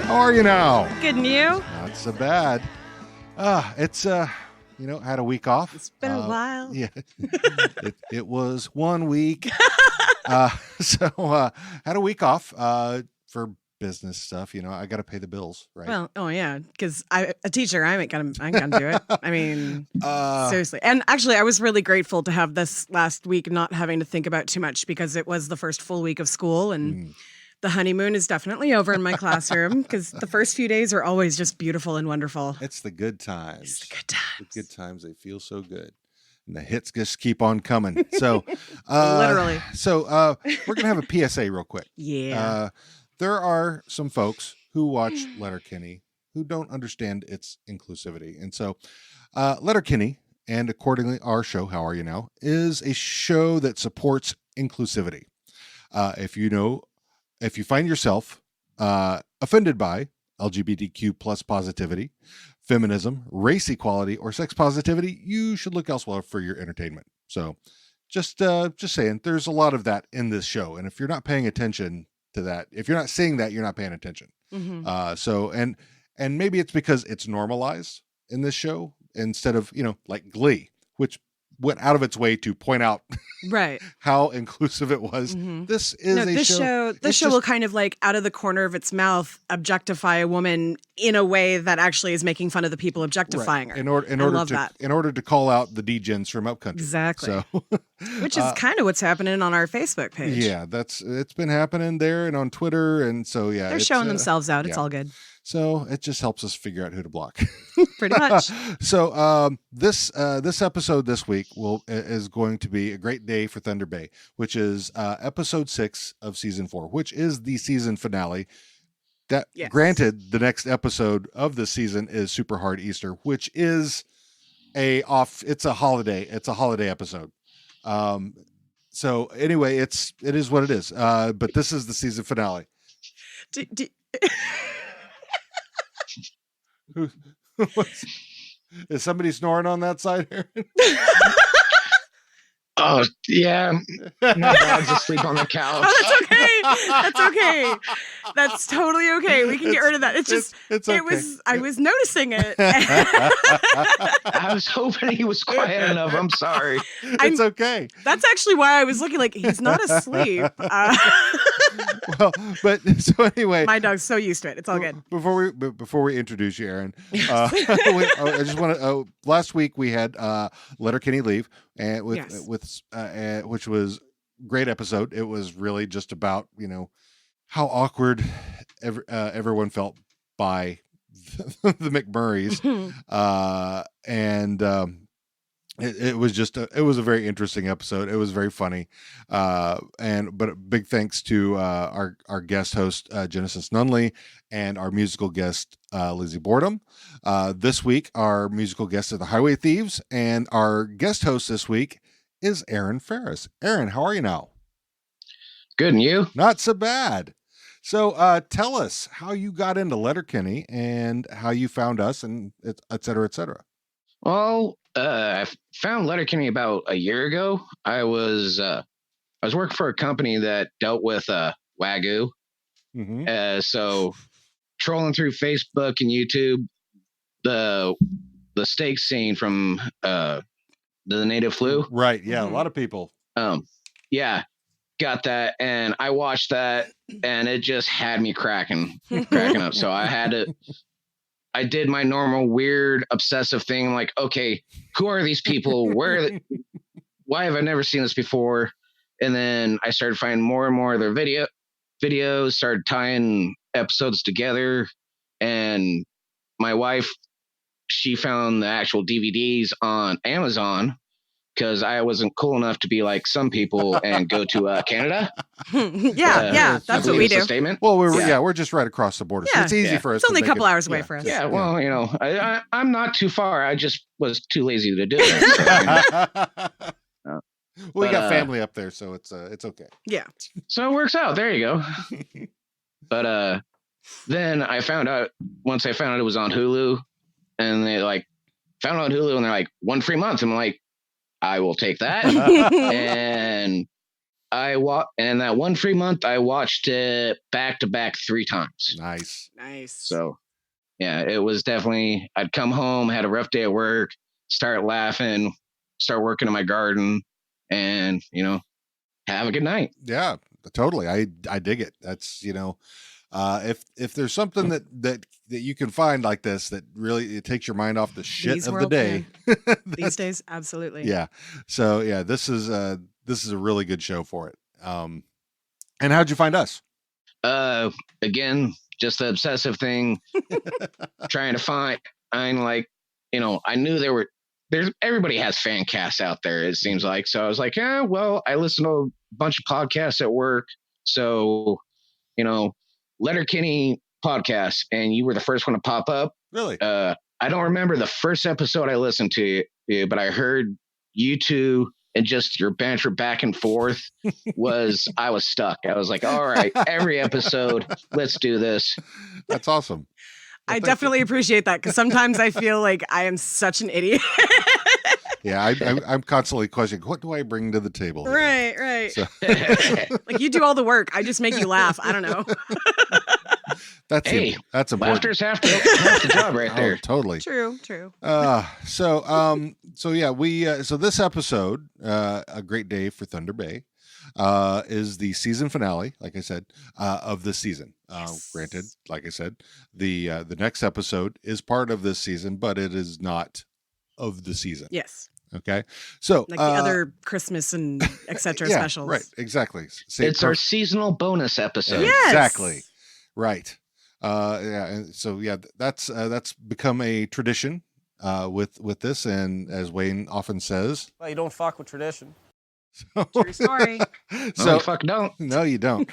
How are you now? Good, and you? Not so bad. It's had a week off. It's been a while. Yeah, it was 1 week. So had a week off for business stuff. I got to pay the bills, right? Well, oh yeah, because a teacher, I ain't gonna do it. I mean, seriously. And actually, I was really grateful to have this last week not having to think about too much because it was the first full week of school and. The honeymoon is definitely over in my classroom because the first few days are always just beautiful and wonderful. It's the good times. It's the good times. The good times, they feel so good. And the hits just keep on coming. So, literally. So, we're going to have a PSA real quick. Yeah. There are some folks who watch Letterkenny who don't understand its inclusivity. And so, Letterkenny, and accordingly our show, How Are You Now, is a show that supports inclusivity. If you find yourself offended by LGBTQ plus positivity, feminism, race equality, or sex positivity, you should look elsewhere for your entertainment. So just saying, there's a lot of that in this show. And if you're not paying attention to that, if you're not seeing that, you're not paying attention. Mm-hmm. And maybe it's because it's normalized in this show instead of, like Glee, which went out of its way to point out right how inclusive it was. Mm-hmm. This show will kind of like out of the corner of its mouth objectify a woman in a way that actually is making fun of the people objectifying her. In order to call out the degens from Upcountry. Exactly. So, which is kind of what's happening on our Facebook page. Yeah, it's been happening there and on Twitter, and so yeah, they're showing themselves out. It's all good. So it just helps us figure out who to block. Pretty much. So this episode this week is going to be a great day for Thunder Bay, which is episode 6 of season 4, which is the season finale. Granted, the next episode of the season is Super Hard Easter, which is it's a holiday episode. So anyway, it is what it is. But this is the season finale. Is somebody snoring on that side, Aaron? Oh, yeah. My dog's asleep on the couch. Oh, that's okay. That's totally okay. We can get rid of that. It's just, it's okay. I was noticing it. I was hoping he was quiet enough. I'm sorry. It's okay. That's actually why I was looking like he's not asleep. Well, but so anyway, my dog's so used to it. It's all good. Before we introduce you, Aaron, I just want to. Last week we had Letterkenny leave, and which was a great episode. It was really just about how awkward everyone felt by the McMurrays, and. It was a very interesting episode. It was very funny. But a big thanks to our guest host, Genesis Nunley, and our musical guest, Lizzie Boredom. This week, our musical guest are the Highway Thieves, and our guest host this week is Aaron Farris. Aaron, how are you now? Good, and you? Not so bad. So tell us how you got into Letterkenny and how you found us, and et cetera, et cetera. Well, I found Letterkenny about a year ago. I was working for a company that dealt with Wagyu. Mm-hmm. So trolling through Facebook and YouTube, the steak scene from the native flu. Right. Yeah. Mm-hmm. A lot of people. Yeah. Got that, and I watched that, and it just had me cracking up. So I did my normal weird obsessive thing. I'm like, okay, who are these people? Why have I never seen this before? And then I started finding more and more of their videos, started tying episodes together. And my wife, she found the actual DVDs on Amazon because I wasn't cool enough to be like some people and go to Canada. Yeah, that's what we do. Statement. Well, we're just right across the border, so it's easy for us. It's only a couple hours away for us. Yeah, well, I'm not too far. I just was too lazy to do it. We got family up there, so it's okay. Yeah, so it works out. There you go. But then once I found out it was on Hulu, and they found out on Hulu, and they're like 1 free month. I'm like, I will take that. And and that one free month, I watched it back to back 3 times. Nice. So, yeah, it was definitely, I'd come home, had a rough day at work, start laughing, start working in my garden, and, have a good night. Yeah, totally. I dig it. That's, if there's something that you can find like this that really it takes your mind off the shit of the day these days, absolutely. Yeah. So yeah, this is a really good show for it. And how'd you find us? Again, just the obsessive thing, trying to find. I'm like, I knew everybody has fan casts out there, it seems like. So I was like, yeah, well, I listen to a bunch of podcasts at work. So, Letterkenny podcast, and you were the first one to pop up. Really? I don't remember the first episode I listened to, but I heard you two and just your banter back and forth I was stuck. I was like, all right, every episode, let's do this. That's awesome. Well, I definitely appreciate that, because sometimes I feel like I am such an idiot. Yeah, I'm constantly questioning, what do I bring to the table here? Right. So. Like, you do all the work. I just make you laugh. I don't know. That's important. Laughter's half the job right there. Oh, totally. True. So yeah, so this episode, A Great Day for Thunder Bay, is the season finale, like I said, of this season. Yes. Granted, like I said, the next episode is part of this season, but it is not of the season. Yes. Okay. So like the other Christmas and etc. specials. Right. Exactly. It's our seasonal bonus episode. Yes. Exactly. Right. And so yeah, that's become a tradition with this, and as Wayne often says, well, you don't fuck with tradition. True story. So fuck don't. No, you don't.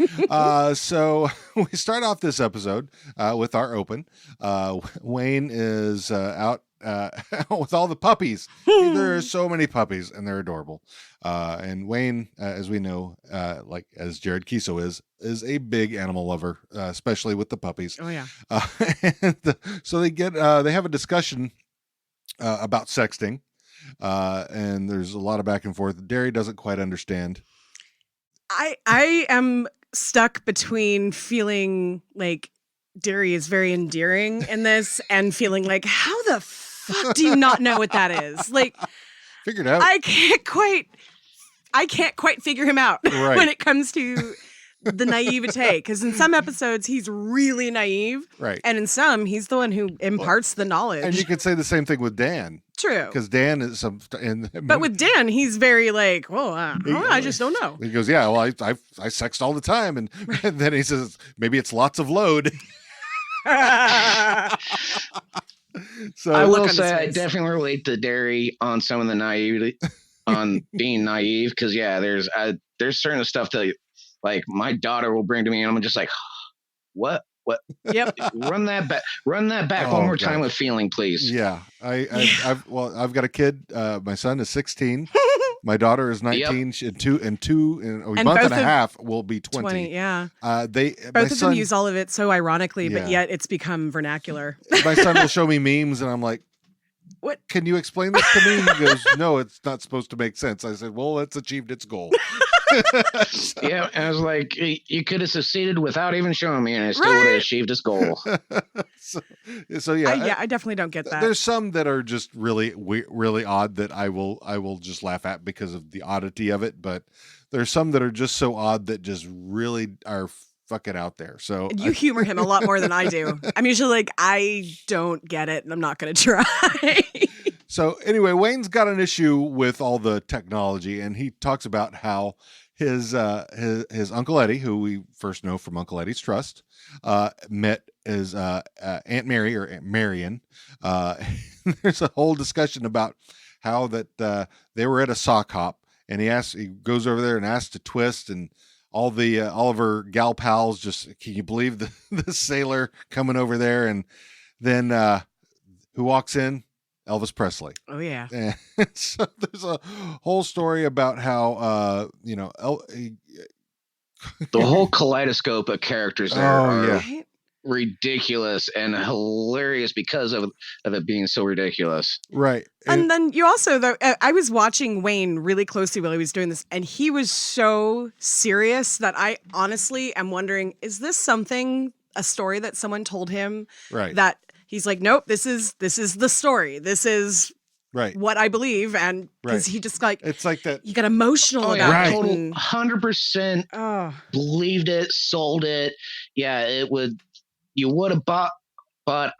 So we start off this episode with our open. Wayne is out with all the puppies. There are so many puppies, and they're adorable. And Wayne, as we know, like as Jared Kiso is a big animal lover, especially with the puppies. Oh yeah. So they have a discussion about sexting. And there's a lot of back and forth. Derry doesn't quite understand. I am stuck between feeling like Derry is very endearing in this and feeling like, how the fuck do you not know what that is? Like, figured out. I can't quite figure him out when it comes to the naivete, because in some episodes he's really naive, right, and in some he's the one who imparts the knowledge. And you could say the same thing with Dan. True, because Dan is but with Dan he's very like, well, I just don't know. He goes, yeah, well, I sexed all the time, and then he says maybe it's lots of load. So I will say I definitely relate to Derry on some of the naivety, on being naive, because there's certain stuff that, like, my daughter will bring to me, and I'm just like, what? Yep. Run that back one more time with feeling, please. Yeah. I've got a kid. My son is 16. My daughter is 19. Yep. In a month and a half will be 20. Yeah. Both of them use all of it so ironically, but yet it's become vernacular. My son will show me memes, and I'm like, what? Can you explain this to me? He goes, no, it's not supposed to make sense. I said, well, it's achieved its goal. Yeah, I was like, you could have succeeded without even showing me, and it still would have achieved its goal. so yeah, I definitely don't get that. There's some that are just really odd that I will just laugh at because of the oddity of it, but there's some that are just so odd that just really are fucking out there. So you humor him a lot more than I do. I'm usually like, I don't get it, and I'm not going to try. So anyway, Wayne's got an issue with all the technology, and he talks about how his Uncle Eddie, who we first know from Uncle Eddie's Trust, met his Aunt Mary, or Aunt Marion. There's a whole discussion about how that they were at a sock hop, and he goes over there and asks to twist, and all of her gal pals just, can you believe the sailor coming over there? And then who walks in? Elvis Presley. Oh yeah. And so there's a whole story about how the whole kaleidoscope of characters there. Oh yeah. Right? ridiculous and hilarious because of it being so ridiculous. Right. And then you also, though, I was watching Wayne really closely while he was doing this, and he was so serious that I honestly am wondering, is this a story that someone told him? Right. That he's like, nope, this is the story. This is right. what I believe. And because he just like, it's like that. You got emotional about yeah, it. Total 100% believed it, sold it. Yeah, you would have bought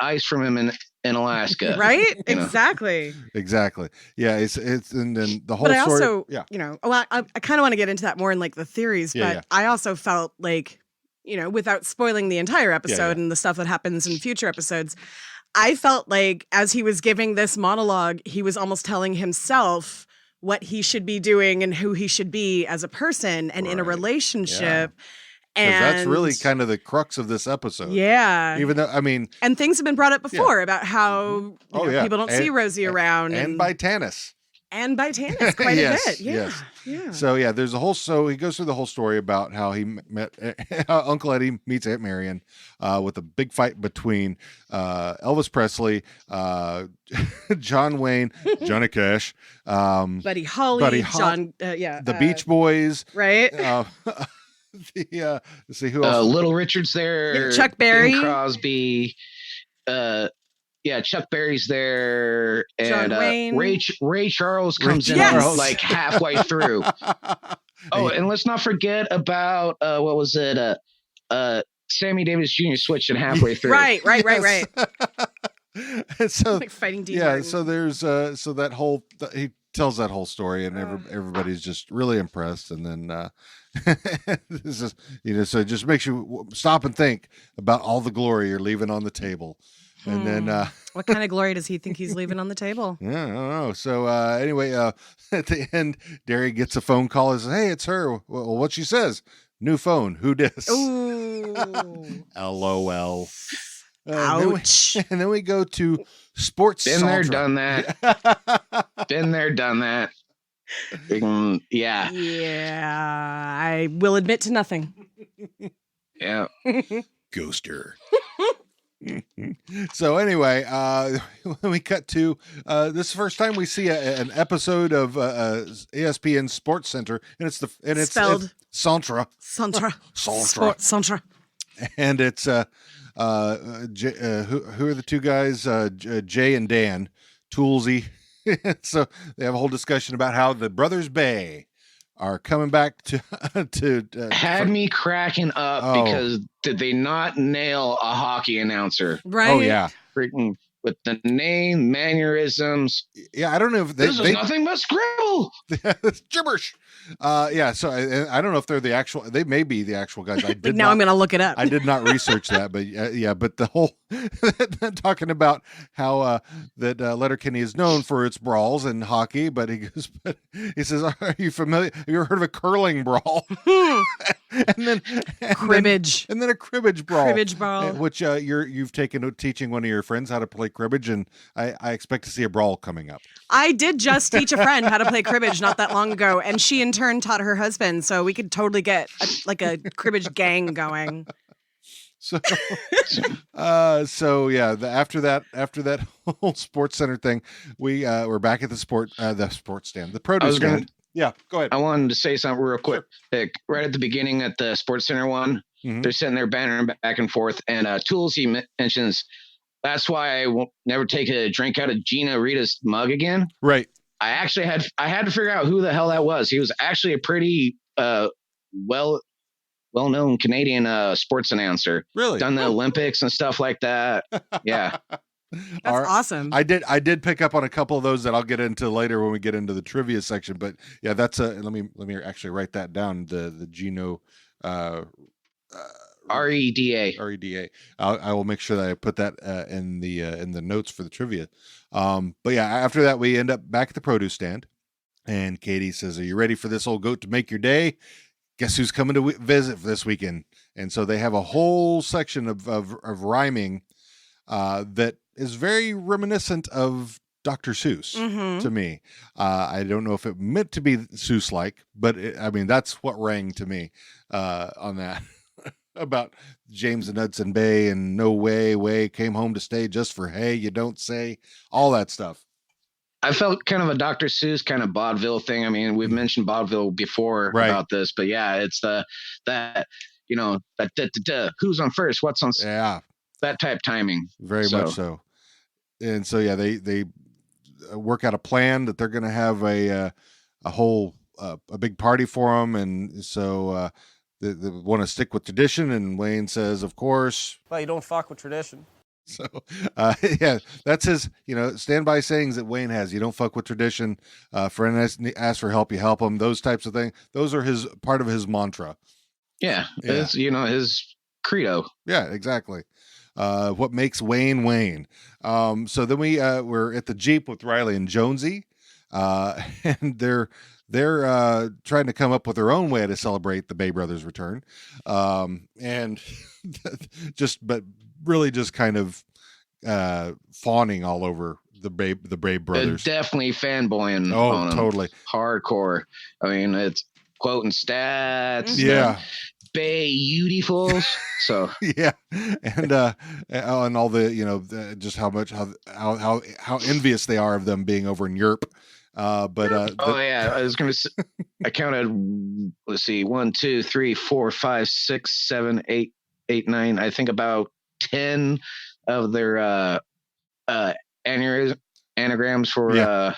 ice from him in Alaska. Right? Exactly. Exactly. Yeah. It's and then the whole story. But I also, I kind of want to get into that more in like the theories, but I also felt like, without spoiling the entire episode and the stuff that happens in future episodes, I felt like as he was giving this monologue, he was almost telling himself what he should be doing and who he should be as a person and in a relationship. Yeah. Because that's really kind of the crux of this episode. Yeah. Even though, I mean. And things have been brought up before about how people don't see Rosie around. And by Tanis. And by Tanis quite a bit. Yeah. Yes. Yeah. So, so he goes through the whole story about how he met, how Uncle Eddie meets Aunt Marion with a big fight between Elvis Presley, John Wayne, Johnny Cash, Buddy Holly, John, the Beach Boys. Right. Let's see who else. Little Richard's there. Chuck Berry, Bing Crosby. Chuck Berry's there, and Ray Charles comes in like halfway through. Oh, and let's not forget about what was it? Sammy Davis Jr. switching halfway through. Right. So like fighting Dean Martin. Martin. So there's that whole he tells that whole story, and everybody's just really impressed, and then. This is, so it just makes you stop and think about all the glory you're leaving on the table. And then what kind of glory does he think he's leaving on the table? Yeah, I don't know. So anyway, at the end, Derry gets a phone call and says, "Hey, it's her." Well, what she says, "New phone, who dis?" Ooh. LOL. Ouch. And then we go to Sports Been Saltra. there, done that. Been there, done that. Yeah. I will admit to nothing. Yeah. Ghoster. So anyway, when we cut to this is the first time we see an episode of ESPN Sports Center, and it's spelled Santra. Santra. And it's who are the two guys? Jay and Dan Toolsy. So they have a whole discussion about how the Brothers Bay are coming back to had me cracking up because did they not nail a hockey announcer? Right. Oh yeah. Freaking with the name, mannerisms. Yeah, I don't know if this is nothing but scribble. It's gibberish. So I don't know if they're the actual. They may be the actual guys. I did. Now I'm going to look it up. I did not research that, but but the whole talking about how that Letterkenny is known for its brawls and hockey, but he says, "Are you familiar? Have you ever heard of a curling brawl?" Cribbage, and then a cribbage brawl. Cribbage brawl, which you've taken teaching one of your friends how to play cribbage, and I expect to see a brawl coming up. I did just teach a friend how to play cribbage not that long ago, and she in turn taught her husband, so we could totally get a cribbage gang going. So, after that whole Sports Center thing, we're back at the sports stand, the produce stand. Yeah, go ahead. I wanted to say something real quick. Like, right at the beginning at the Sports Center one, they're sitting there bantering back and forth, and Tools he mentions, "That's why I won't never take a drink out of Gina Rita's mug again." Right. I actually had to figure out who the hell that was. He was actually a pretty well-known Canadian sports announcer. Really? Done the Olympics and stuff like that. Yeah. That's awesome. I did pick up on a couple of those that I'll get into later when we get into the trivia section. But yeah, that's let me actually write that down. The Gino REDA. REDA. I will make sure that I put that in the notes for the trivia. But yeah, after that we end up back at the produce stand, and Katie says, "Are you ready for this old goat to make your day? Guess who's coming to visit for this weekend?" And so they have a whole section of rhyming that is very reminiscent of Dr. Seuss to me. I don't know if it meant to be Seuss-like, but that's what rang to me on that. About James and Hudson Bay and No Way came home to stay just for hey, you don't say, all that stuff. I felt kind of a Dr. Seuss kind of vaudeville thing. I mean, we've mentioned vaudeville before about this, but yeah, it's that who's on first, what's on that type timing. Very much so. And so yeah, they work out a plan that they're going to have a whole a big party for them, and so they want to stick with tradition. And Wayne says, of course, well, you don't fuck with tradition. So, yeah, that's his, standby sayings that Wayne has. You don't fuck with tradition. Friend ask for help, you help them. Those types of things. Those are part of his mantra. Yeah. It's, his credo. Yeah, exactly. What makes Wayne. So then we're at the Jeep with Riley and Jonesy, and they're trying to come up with their own way to celebrate the Bay brothers' return, and really just kind of fawning all over the Bay brothers. They're definitely fanboying. Oh, totally hardcore. I mean, it's quoting stats. Yeah. Bay Beautifuls. So yeah, and all the just how envious they are of them being over in Europe. I was gonna say, I counted, let's see, 1 2 3 4 5 6 7 8 9, I think about 10 of their anagrams for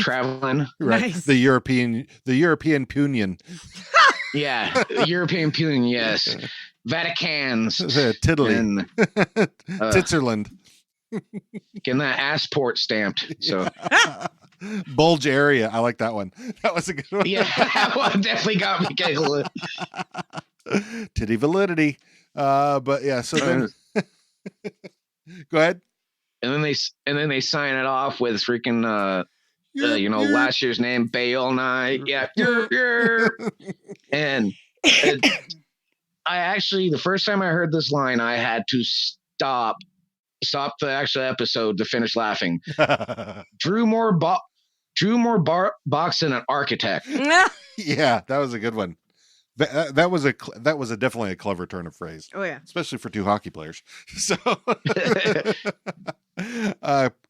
traveling. Right. Nice. The European Punion. Yeah, European Punion, yes. Vaticans. Tiddly. And Titzerland. Getting that assport stamped. So Bulge area. I like that one. That was a good one. Yeah, that one definitely got me giggling. Titty validity. But yeah, so then go ahead. And then they sign it off with freaking last year's name, Bay All Night. Yeah. And I actually, the first time I heard this line, I had to stop the actual episode to finish laughing. Drew more box than an architect. Yeah, that was a good one. That was definitely a clever turn of phrase. Oh yeah, especially for two hockey players. So,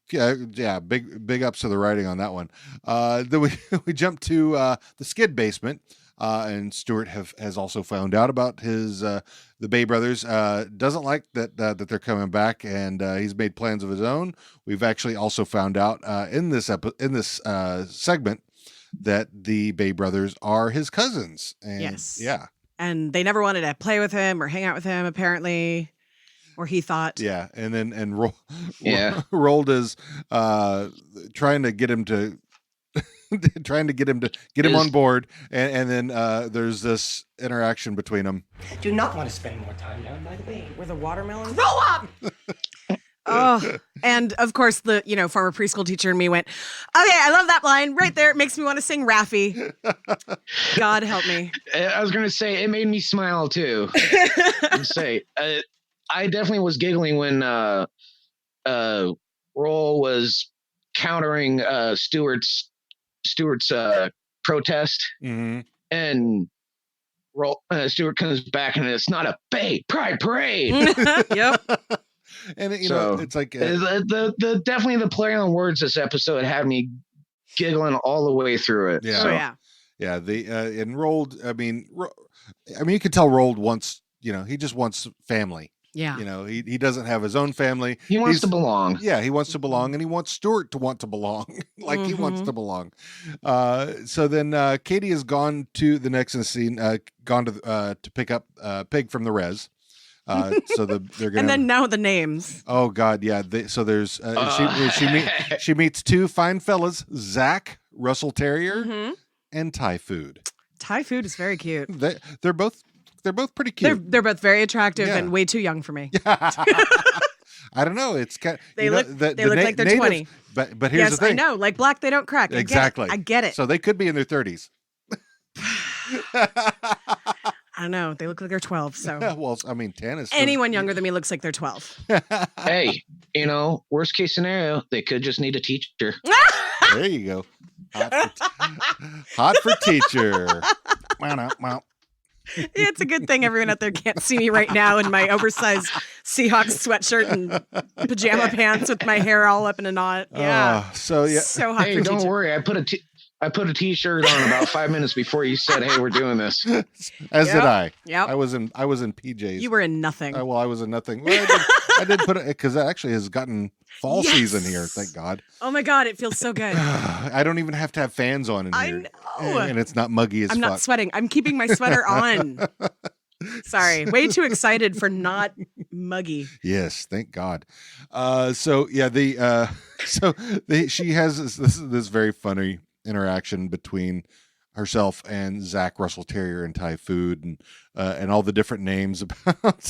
big ups to the writing on that one. Then we jump to the skid basement, and Stuart has also found out about the Bay brothers. Doesn't like that they're coming back, and he's made plans of his own. We've actually also found out in this segment that the Bay brothers are his cousins. And, yes. Yeah. And they never wanted to play with him or hang out with him, apparently, or he thought. Yeah. And then Rold is trying to get him to get him on board, and then there's this interaction between them. Do not want to spend more time down by the bay with a watermelon. Grow up. Oh, and of course the former preschool teacher in me went, okay, I love that line right there. It makes me want to sing Raffi. God help me. I was gonna say it made me smile too. I definitely was giggling when Roll was countering Stuart's protest, and Stuart comes back and it's not a Bay Pride Parade. Yep. And it's like the definitely the play on words this episode had me giggling all the way through it. Yeah, so. Yeah. The and Rolled. I mean, you could tell Rolled wants. He just wants family. Yeah. He doesn't have his own family. He wants to belong. Yeah, he wants to belong, and he wants Stuart to want to belong, like he wants to belong. So then Katie has gone to the next in the scene, gone to pick up Pig from the res. So they're gonna. And then now the names. Oh God, yeah. So there's she meets two fine fellas, Zach, Russell Terrier, and Thai Food. Thai Food is very cute. They're both pretty cute. They're both very attractive and way too young for me. I don't know. It's kind. They look like they're 20. But here's the thing. I know. Like black, they don't crack. Exactly. I get it. So they could be in their 30s. I don't know. They look like they're 12. So well, I mean, Tana's anyone younger than me looks like they're 12. Hey, worst case scenario, they could just need a teacher. There you go. Hot for teacher. It's a good thing everyone out there can't see me right now in my oversized Seahawks sweatshirt and pajama pants with my hair all up in a knot. Yeah. So hot Hey, for don't teacher. worry. I put a t-shirt on about 5 minutes before you said, "Hey, we're doing this." As did I. Yep. I was in PJs. You were in nothing. Well, I was in nothing. Well, I did put it because it actually has gotten fall season here. Thank God. Oh my God, it feels so good. I don't even have to have fans on in I here. know. And it's not muggy as I'm fuck. not sweating. I'm keeping my sweater on. Sorry, way too excited for not muggy. Yes, thank God. She has this very funny interaction between herself and Zach Russell Terrier and Thai food and all the different names about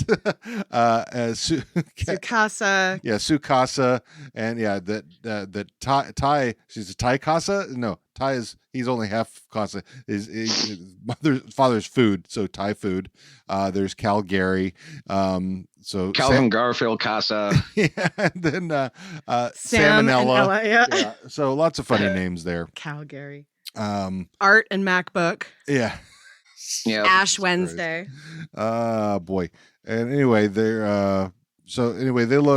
Sukasa. Yeah, Sukasa, and that Thai. She's a Thai Casa. No, Thai is he's only half Casa. Is father's food, so Thai food. There's Calgary. So Calvin Garfield Casa. Yeah, and then Sam and Salmonella. Ella, yeah. So lots of funny names there. Calgary. Art and MacBook. Yeah. Yeah. Ash Wednesday. Boy. And anyway, they load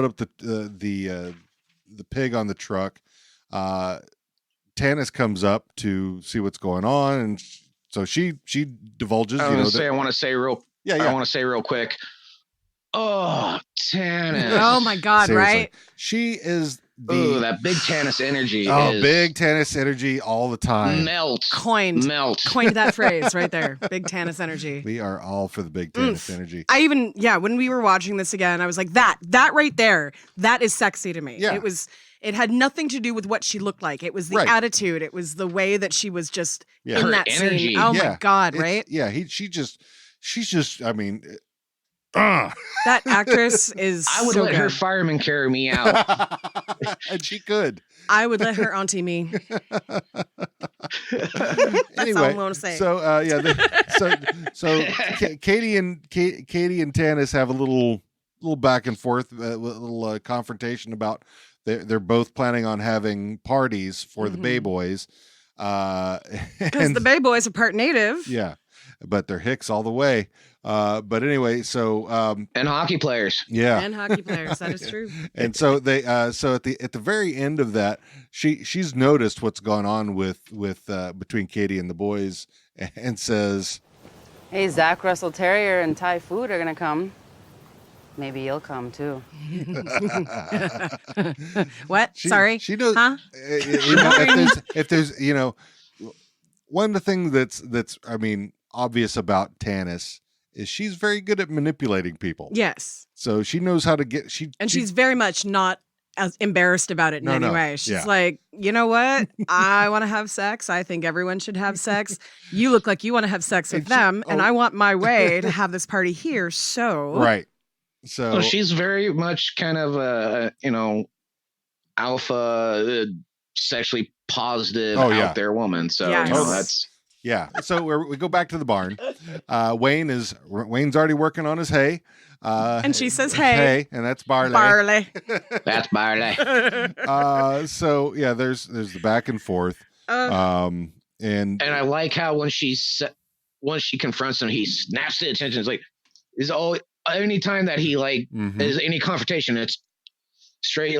up the pig on the truck. Tanis comes up to see what's going on, and so she divulges. I want to say real quick. Oh, Tanis. Oh my God! Seriously. Right? She is that big Tanis energy. Big Tanis energy all the time. Coined that phrase right there. Big Tanis energy. We are all for the big Tanis energy. I even when we were watching this again, I was like, that right there, that is sexy to me. Yeah. It had nothing to do with what she looked like. It was the attitude. It was the way that she was just in Her that energy. scene. Oh my God! Right? Yeah. She's just. I mean. That actress is. I would so let good. her fireman carry me out. And she could. I would let her auntie me. That's Anyway, all I'm going to say. So Katie and Tanis have a little back and forth, a little confrontation about they're both planning on having parties for the Bay Boys. Because the Bay Boys are part native. Yeah, but they're Hicks all the way. But anyway, so and hockey players. Yeah, and hockey players. That is true. And so they so at the very end of that, she's noticed what's gone on with between Katie and the boys, and says, "Hey, Zach Russell Terrier and Thai food are gonna come. Maybe you'll come too." What? Sorry. She knows. Huh? If there's one of the things that's I mean obvious about Tanis is she's very good at manipulating people. Yes. So she knows how to get she's very much not as embarrassed about it in any way. She's like, you know what? I want to have sex. I think everyone should have sex. You look like you want to have sex with them, and I want my way to have this party here. So right. So she's very much kind of a alpha, sexually positive out there woman. So that's. Yeah, so we go back to the barn. Wayne's already working on his hay, and she says, "Hey," and that's barley. Barley. That's barley. So yeah, there's the back and forth, and I like how when she confronts him, he snaps to attention. It's like any time that he is any confrontation, it's straight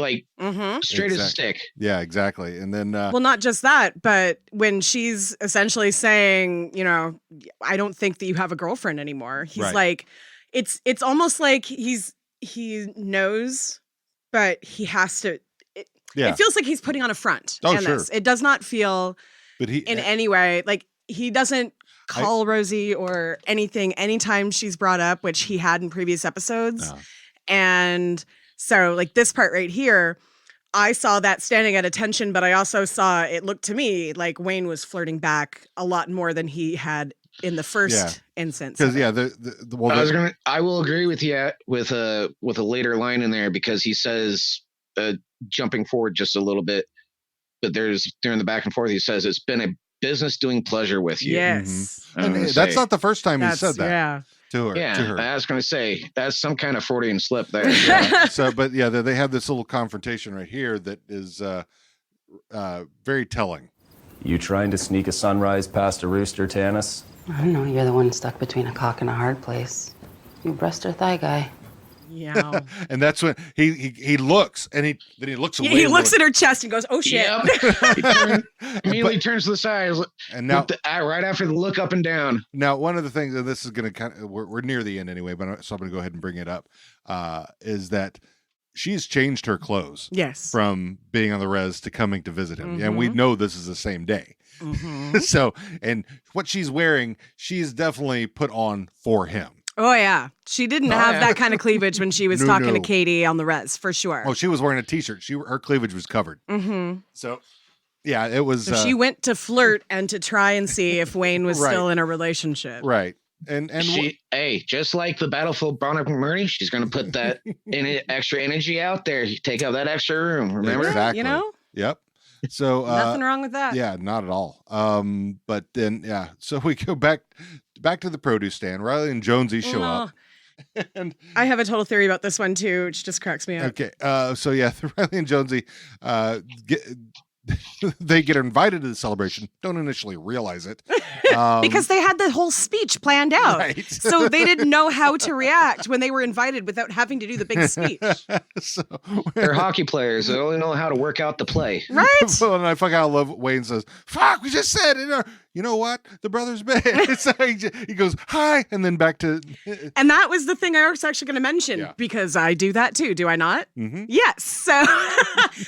straight as a stick. Yeah, exactly. And then well, not just that, but when she's essentially saying, I don't think that you have a girlfriend anymore. He's like, it's almost like he knows, but he has to. It feels like he's putting on a front. Oh, in sure. This. It does not feel, but in any way like he doesn't call Rosie or anything anytime she's brought up, which he had in previous episodes, and. So this part right here, I saw that standing at attention, but I also saw it looked to me like Wayne was flirting back a lot more than he had in the first instance. Because I will agree with you with a later line in there because he says, jumping forward just a little bit, but during the back and forth, he says it's been a business doing pleasure with you. Yes, and that's not the first time he said that. Yeah. To her. I was going to say that's some kind of Freudian slip there. So, but they have this little confrontation right here that is very telling. You trying to sneak a sunrise past a rooster, Tanis? I don't know. You're the one stuck between a cock and a hard place. You breast or thigh guy. Yeah. And that's when he looks, and then he looks away. He looks at her chest and goes, "Oh shit!" Yep. Immediately turns to the side, and now right after the look up and down. Now, one of the things, and this is going to we're near the end anyway, but so I'm going to go ahead and bring it up, is that she's changed her clothes. Yes. From being on the res to coming to visit him, and we Mm-hmm. know this is the same day. So, and what she's wearing, she's definitely put on for him. Oh yeah, she didn't have that kind of cleavage when she was talking to Katie on the res, for sure. Oh, she was wearing a t-shirt. Her cleavage was covered. Mm-hmm. So, yeah, it was. So she went to flirt and to try and see if Wayne was still in a relationship. Right. And she, just like the Battlefield Bonner McMurray, she's going to put that extra energy out there. Take out that extra room. Remember? Exactly. You know? Yep. So nothing wrong with that. Yeah, not at all. But then so we go back to the produce stand. Riley and Jonesy show up. And I have a total theory about this one too, which just cracks me up. Okay. So yeah, Riley and Jonesy they get invited to the celebration, don't initially realize it. Because they had the whole speech planned out. Right. So they didn't know how to react when they were invited without having to do the big speech. So they're hockey players. They only know how to work out the play. Right? Well, and I fucking love Wayne says, "Fuck, we just said it." You know what? The brother's bed. So he goes, "Hi," and then back to. And that was the thing I was actually going to mention because I do that too. Do I not? Mm-hmm. Yes. So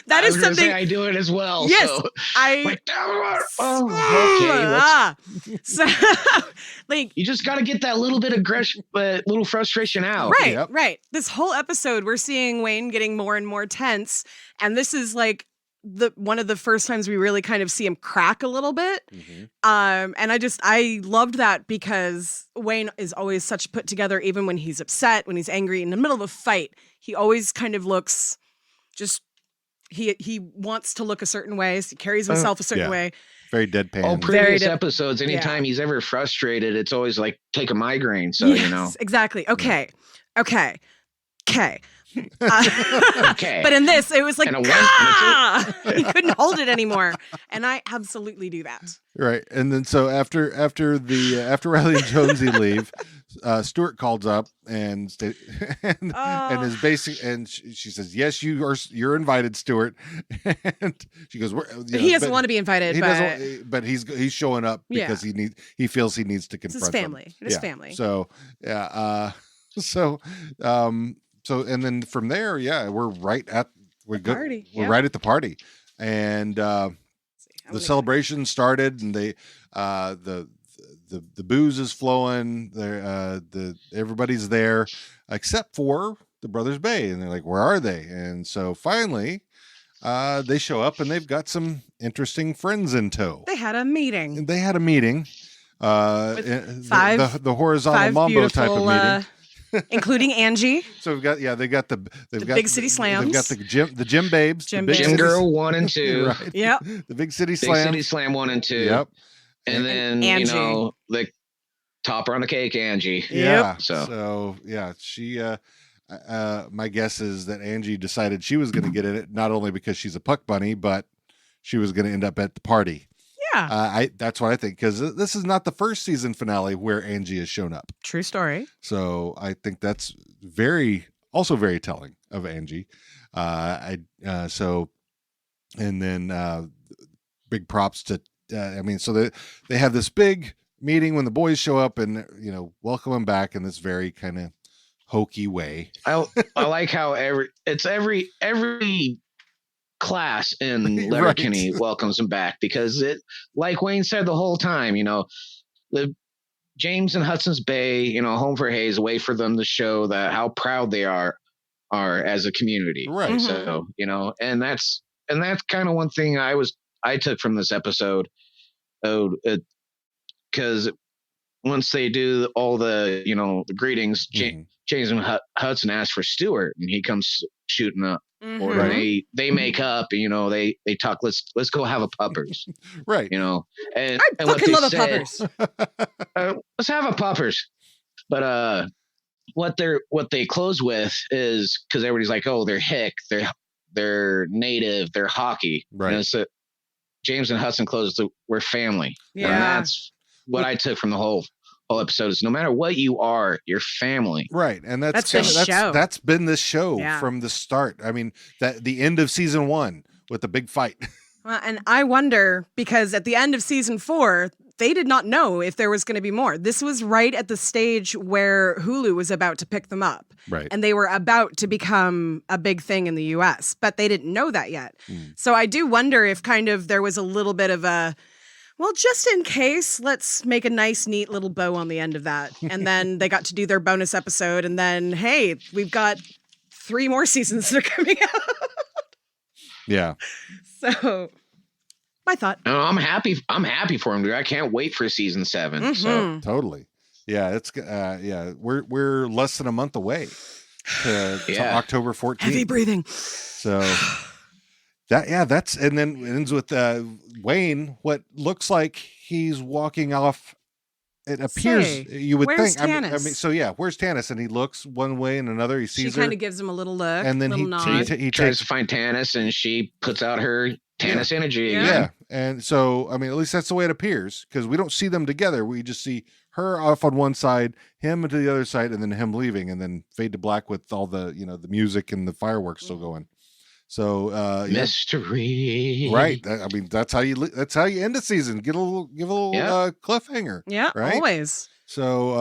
that is something I do it as well. Yes, so. I. Okay. So, like, you just got to get that little bit of aggression, but little frustration out. Right, Yep. right. This whole episode, we're seeing Wayne getting more and more tense, and this is like one of the first times we really kind of see him crack a little bit. Mm-hmm. And I loved that because Wayne is always such put together, even when he's upset, when he's angry, in the middle of a fight. He always kind of looks just. He wants to look a certain way. So he carries himself a certain way. Very deadpan. All previous episodes, anytime he's ever frustrated, it's always like take a migraine. So, yes, you know. Exactly. Okay. Okay. Okay. But in this, it was like, And he couldn't hold it anymore. And I absolutely do that. Right. And then so after Riley and Jonesy leave, Stuart calls up and is basic, and she says, "Yes, you're invited, Stuart." And she goes, he doesn't want to be invited, but he's showing up because he feels he needs to confront his family. them. It is family. So so and then from there, we're right at party. We're right at the party, and the celebration started, and they the booze is flowing. Everybody's there except for the Brothers Bay, and they're like, "Where are they?" And so finally, they show up, and they've got some interesting friends in tow. They had a meeting. With five, the horizontal mambo type of meeting. Including Angie. So we've got the Big City Slams. They've got the gym babes, Gym Girl 1 and 2. Right. Yep. The Big City Slam. Big City Slam 1 and 2. Yep. And then Angie. the topper on the cake, Angie. Yeah. Yep. So she my guess is that Angie decided she was going to get in it, not only because she's a puck bunny, but she was going to end up at the party. Yeah. That's what I think, because this is not the first season finale where Angie has shown up. True story. So I think that's also very telling of Angie. So, and then big props to, so they have this big meeting when the boys show up and, welcome them back in this very kind of hokey way. I like how every class in Letterkenny welcomes him back, because it, like Wayne said the whole time, the James and Hudson's Bay, home for Hayes, a way for them to show that how proud they are as a community. Right. Mm-hmm. So, and that's kind of one thing I took from this episode. Because once they do all the, the greetings, James and Hudson asks for Stuart, and he comes shooting up. Mm-hmm. Or they make up, and they talk. Let's go have a puppers, right? And I and fucking love a puppers. Let's have a puppers. But what they close with is, because everybody's like, oh, they're hick, they're native, they're hockey, right? And so James and Hudson close we're family, yeah. And that's what I took from the whole episode is no matter what you are, your family. Right. And That's the show. That's been this show Yeah. from the start. I mean, that the end of season 1 with the big fight. Well, and I wonder, because at the end of season 4, they did not know if there was going to be more. This was right at the stage where Hulu was about to pick them up. Right. And they were about to become a big thing in the US, but they didn't know that yet. So I do wonder if kind of there was a little bit of a, well, just in case, let's make a nice, neat little bow on the end of that. And then they got to do their bonus episode. And then, hey, we've got 3 more seasons that are coming out. Yeah. So, my thought. No, I'm happy. I'm happy for him, dude. I can't wait for season 7. So Totally. Yeah, it's we're less than a month away to October 14th. Heavy breathing. So that's and then it ends with Wayne. What looks like he's walking off. It appears you would where's think. Tanis? I mean, so yeah, where's Tanis? And he looks one way and another. He sees She kind her, of gives him a little look, and then little nod. he tries takes. to find Tanis, and she puts out her Tanis energy. Yeah. Again. Yeah, and so I mean, at least that's the way it appears because we don't see them together. We just see her off on one side, him to the other side, and then him leaving, and then fade to black with all the the music and the fireworks still going. So Mystery, right? I mean, that's how you end a season. Give a little cliffhanger. Yeah, right? always. So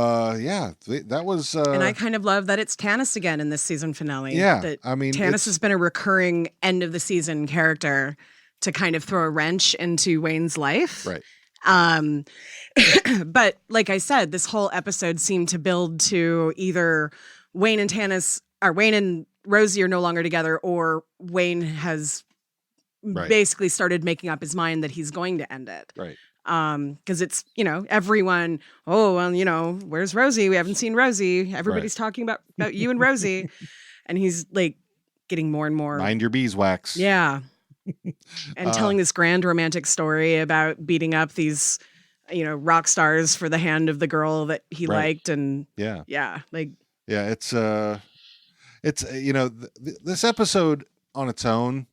that was. And I kind of love that it's Tanis again in this season finale. Yeah, that I mean, Tanis has been a recurring end of the season character to kind of throw a wrench into Wayne's life. Right. But like I said, this whole episode seemed to build to either Wayne and Rosie are no longer together, or Wayne has basically started making up his mind that he's going to end it. Right. Because it's, everyone, where's Rosie? We haven't seen Rosie. Everybody's talking about you and Rosie. And he's like getting more and more. Mind your beeswax. Yeah. And telling this grand romantic story about beating up these, rock stars for the hand of the girl that he liked. And it's this episode on its own,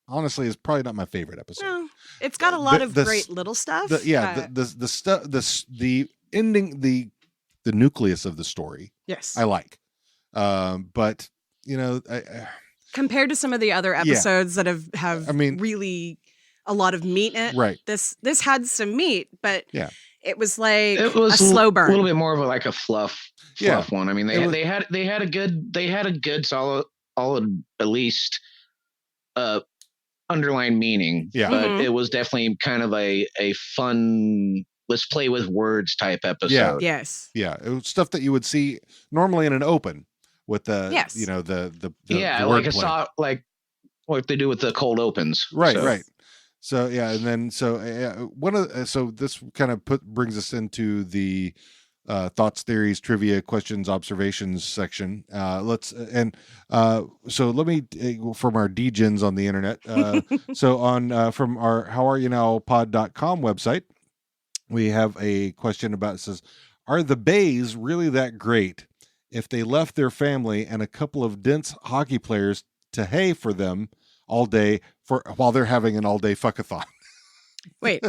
honestly, is probably not my favorite episode. No, it's got a lot of great little stuff. The ending, the nucleus of the story. Yes, I like, but compared to some of the other episodes that have really a lot of meat in it. Right. This had some meat, but it was like it was a slow burn. A little bit more of a fluff one. I mean, they had a good solid at least underlying meaning. Yeah. But it was definitely kind of a fun, let's play with words type episode. Yeah. Yes. Yeah. It was stuff that you would see normally in an open with the the like like what they do with the cold opens. Right. Right. So and then so this kind of brings us into the thoughts, theories, trivia, questions, observations section. So let me from our DGens on the internet. So on from our howareyounowpod.com website, we have a question about, it says, are the Bays really that great if they left their family and a couple of dense hockey players to hay for them all day while they're having an all-day fuckathon? Wait,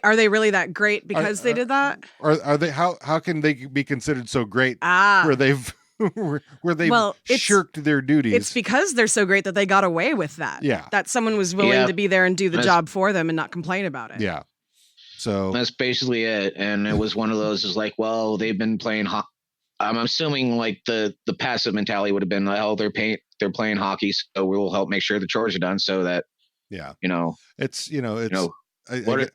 are they really that great because they did that? Or are they? How can they be considered so great where they've shirked their duties? It's because they're so great that they got away with that. Yeah, that someone was willing to be there and do the job for them and not complain about it. Yeah, so that's basically it. And it was one of those is like, well, they've been playing hockey. I'm assuming like the passive mentality would have been, oh, they're playing hockey, so we will help make sure the chores are done, so that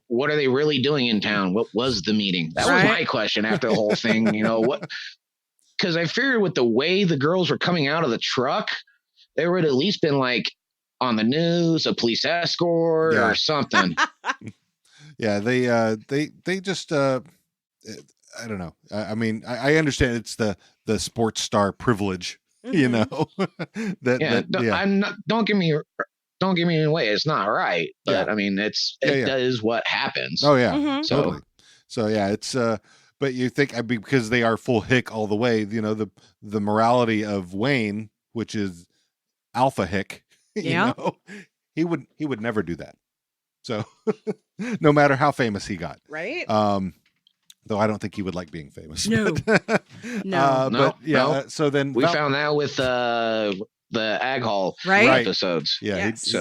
what are they really doing in town? What was the meeting? That was my question after the whole thing. What? Because I figured with the way the girls were coming out of the truck, they would at least been like on the news, a police escort or something. Yeah, they just I don't know. I mean, I understand it's the sports star privilege, don't get me away. It's not right, but I mean, that is what happens. Oh yeah, totally. So yeah, it's but you think because they are full hick all the way, the morality of Wayne, which is alpha hick, he would never do that. So no matter how famous he got, right? Though I don't think he would like being famous. No. But, No. but yeah. No. So then We found that with the Ag Hall Right? episodes. Yeah. Yes.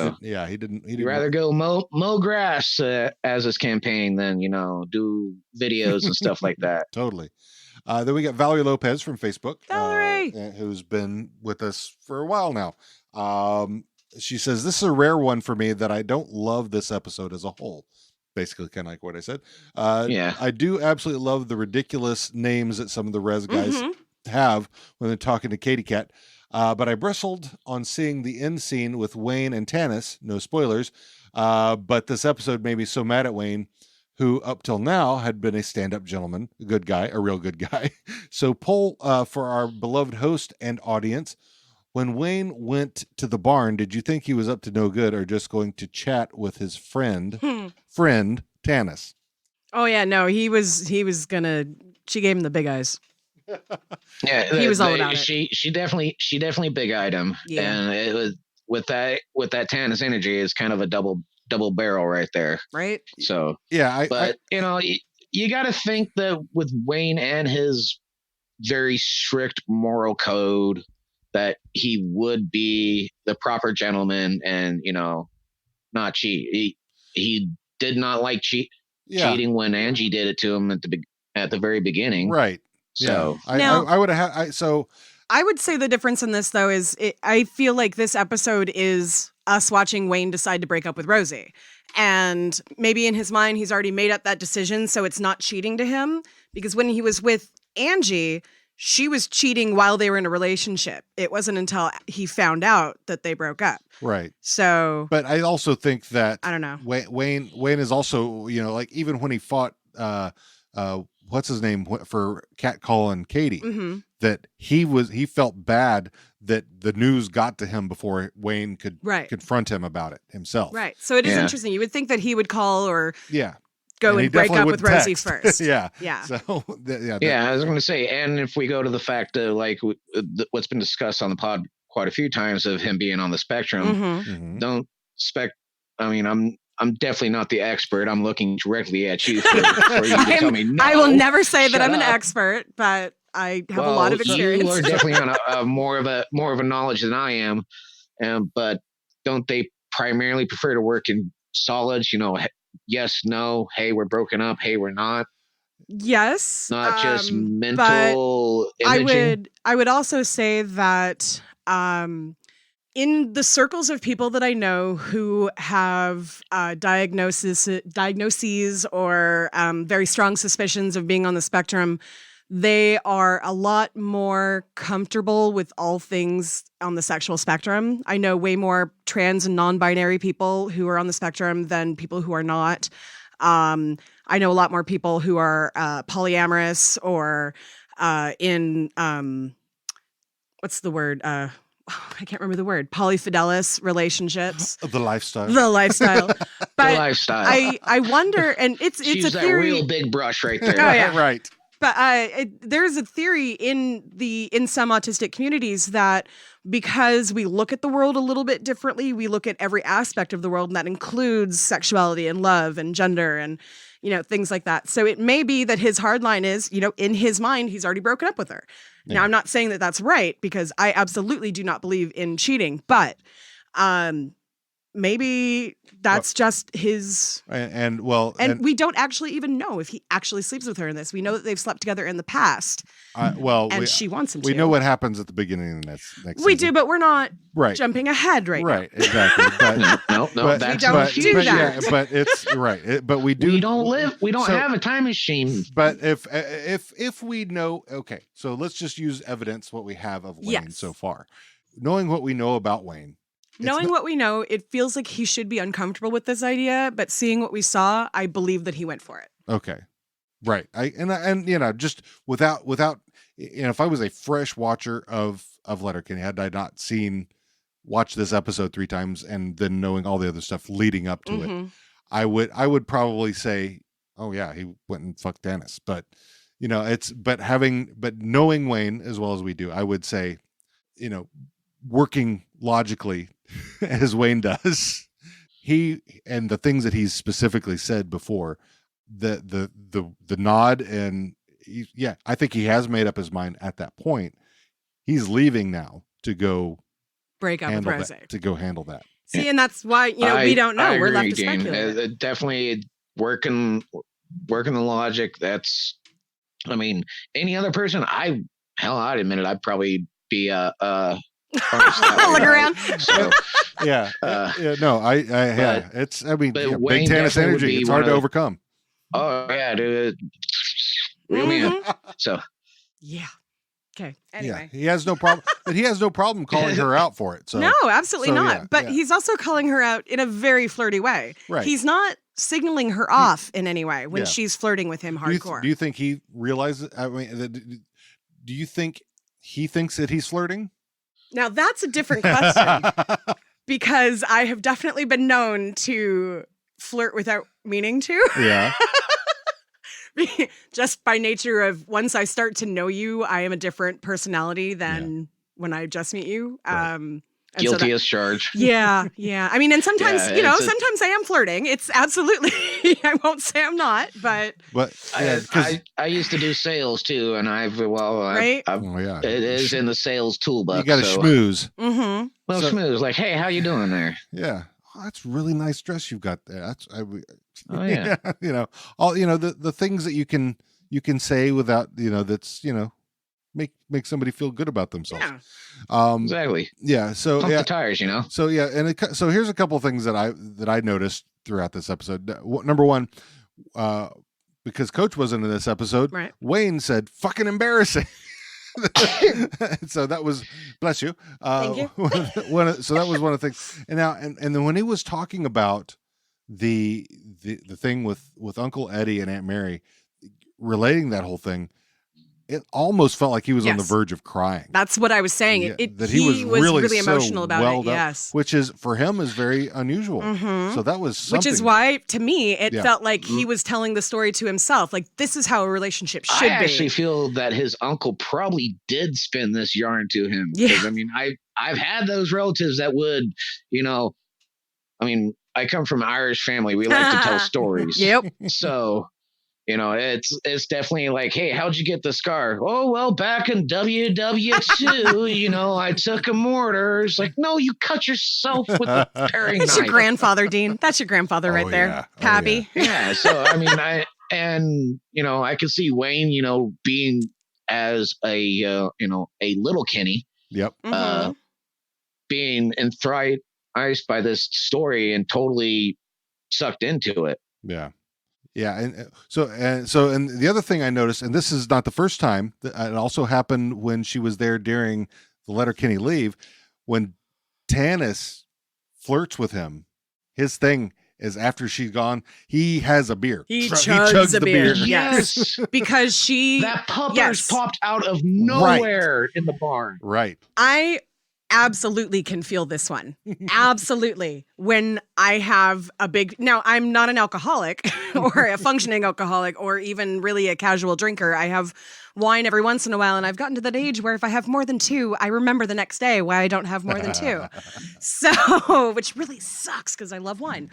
He didn't. He'd rather go mow grass as his campaign than do videos and stuff like that. Totally. Then we got Valerie Lopez from Facebook, Valerie! who's been with us for a while now. She says, this is a rare one for me that I don't love this episode as a whole. Basically, kind of like what I said. Yeah. I do absolutely love the ridiculous names that some of the res guys have when they're talking to Katie Cat. But I bristled on seeing the end scene with Wayne and Tanis. No spoilers. But this episode made me so mad at Wayne, who up till now had been a stand-up gentleman, a good guy, a real good guy. So poll for our beloved host and audience. When Wayne went to the barn, did you think he was up to no good or just going to chat with his friend Tanis? Oh yeah, no, he was gonna. She gave him the big eyes. Yeah, He was all about it. She definitely big-eyed him, Yeah. and it was with that Tanis energy is kind of a double barrel right there. Right? So Yeah, but you got to think that with Wayne and his very strict moral code, that he would be the proper gentleman and not cheat. He did not like cheating when Angie did it to him at the very beginning. Right. So yeah. I would have had. I would say the difference in this though is I feel like this episode is us watching Wayne decide to break up with Rosie. And maybe in his mind, he's already made up that decision. So it's not cheating to him, because when he was with Angie, she was cheating while they were in a relationship. It wasn't until he found out that they broke up. Right. So, but I also think that I don't know. Wayne is also, like even when he fought, what's his name for catcalling Katie, that he felt bad that the news got to him before Wayne could confront him about it himself. Right. So it is interesting. You would think that he would call or go and break up with Rosie first. Yeah. So I was going to say, and if we go to the fact of like what's been discussed on the pod quite a few times of him being on the spectrum, don't expect. I mean, I'm definitely not the expert. I'm looking directly at you for you to tell me. No, I will never say that I'm an up. expert, but I have a lot of experience. You are definitely on more of a knowledge than I am. But don't they primarily prefer to work in solids? Yes, no, hey, we're broken up. Hey, we're not. Yes. Not just mental imaging. I would also say that in the circles of people that I know who have diagnoses or very strong suspicions of being on the spectrum, they are a lot more comfortable with all things on the sexual spectrum. I know way more trans and non-binary people who are on the spectrum than people who are not. I know a lot more people who are polyamorous or in what's the word? I can't remember the word. Polyfidelous relationships. The lifestyle. But the lifestyle. I wonder, and it's She's a theory. That real big brush right there. Oh, yeah. Right. But there's a theory in some autistic communities that because we look at the world a little bit differently, we look at every aspect of the world, and that includes sexuality and love and gender and things like that. So it may be that his hard line is, in his mind, he's already broken up with her. Yeah. Now, I'm not saying that that's right, because I absolutely do not believe in cheating, but maybe that's just his. And we don't actually even know if he actually sleeps with her in this. We know that they've slept together in the past. She wants him to. We know what happens at the beginning of the next we season. do, but we're not jumping ahead right now. Right, exactly. But, no, we don't do that. Yeah, but it's right. But we do. We don't have a time machine. But if we know, okay, so let's just use evidence what we have of Wayne so far, knowing what we know about Wayne. Knowing what we know, it feels like he should be uncomfortable with this idea, but seeing what we saw, I believe that he went for it. Okay. Right. Just without if I was a fresh watcher of Letterkenny, had I not watched this episode 3 times and then knowing all the other stuff leading up to it, I would probably say, oh yeah, he went and fucked Dennis. But but knowing Wayne as well as we do, I would say, working logically as Wayne does, he and the things that he's specifically said before, the nod, and I think he has made up his mind at that point. He's leaving now to go break up with Rose. To go handle that. See, and that's why we don't know. We're left to speculate. Definitely working the logic. That's, I mean, any other person, I'd admit it, I'd probably be look around. So, it's, I mean, Wayne big Tannis energy. It's hard to overcome. Oh yeah, dude. Reel me in. So yeah. Okay. Anyway, he has no problem, but he has no problem calling her out for it. So no, absolutely not. But he's also calling her out in a very flirty way. Right. He's not signaling her off in any way when she's flirting with him hardcore. Do you think he realizes? I mean, do you think he thinks that he's flirting? Now that's a different question because I have definitely been known to flirt without meaning to. Yeah. Just by nature of once I start to know you, I am a different personality than when I just meet you. Right. Guilty as charged. Yeah. I mean, and sometimes, sometimes I am flirting. It's absolutely, I won't say I'm not, but. I used to do sales too, and it is in the sales toolbox. You got to schmooze. Mm-hmm. Well, schmooze, like, hey, how you doing there? Yeah. Oh, that's really nice dress you've got there. Oh yeah. All the things that you can say without that's make somebody feel good about themselves. Yeah. Exactly. Yeah. So pump the tires, So so here's a couple of things that I noticed throughout this episode. Number one, because Coach wasn't in this episode, right. Wayne said "fucking embarrassing." So that was, bless you. Thank you. So that was one of the things. And now, and then when he was talking about the thing with Uncle Eddie and Aunt Mary, relating that whole thing, it almost felt like he was on the verge of crying. That's what I was saying. Yeah, he was really emotional about it. Yes, which is for him is very unusual. Mm-hmm. So that was something. Which is why, to me, it felt like he was telling the story to himself. Like, this is how a relationship should be. I actually feel that his uncle probably did spin this yarn to him. Yeah. I mean, I've had those relatives that would, I mean, I come from an Irish family. We like to tell stories. Yep. So. It's definitely like, hey, how'd you get the scar? Oh, well, back in WW2, I took a mortar. It's like, no, you cut yourself with a paring knife. That's your grandfather, Dean. That's your grandfather right there. Yeah. Pappy. Yeah. So, I mean, I could see Wayne, being as a little Kenny. Yep. Being enthralled by this story and totally sucked into it. Yeah. Yeah, and the other thing I noticed, and this is not the first time, it also happened when she was there during the Letterkenny leave, when Tannis flirts with him. His thing is after she's gone, he has a beer. He chugs the beer. Yes, because that puppers popped out of nowhere in the barn. Right. I absolutely can feel this one. Absolutely. When I have now I'm not an alcoholic or a functioning alcoholic or even really a casual drinker. I have wine every once in a while, and I've gotten to that age where if I have more than two, I remember the next day why I don't have more than two. So, which really sucks because I love wine.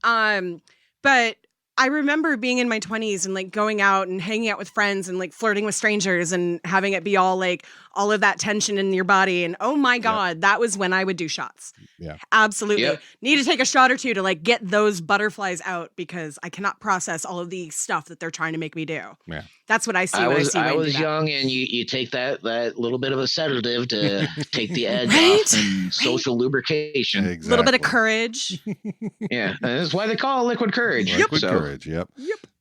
But I remember being in my 20s and like going out and hanging out with friends and like flirting with strangers and having it be all of that tension in your body. And oh my God, that was when I would do shots. Yeah, absolutely. Yep. Need to take a shot or two to like get those butterflies out because I cannot process all of the stuff that they're trying to make me do. Yeah. That's what I see. I was young, and you take that little bit of a sedative to take the edge right? off and social lubrication. Exactly. A little bit of courage. Yeah, and that's why they call it liquid courage. Liquid courage. Yep.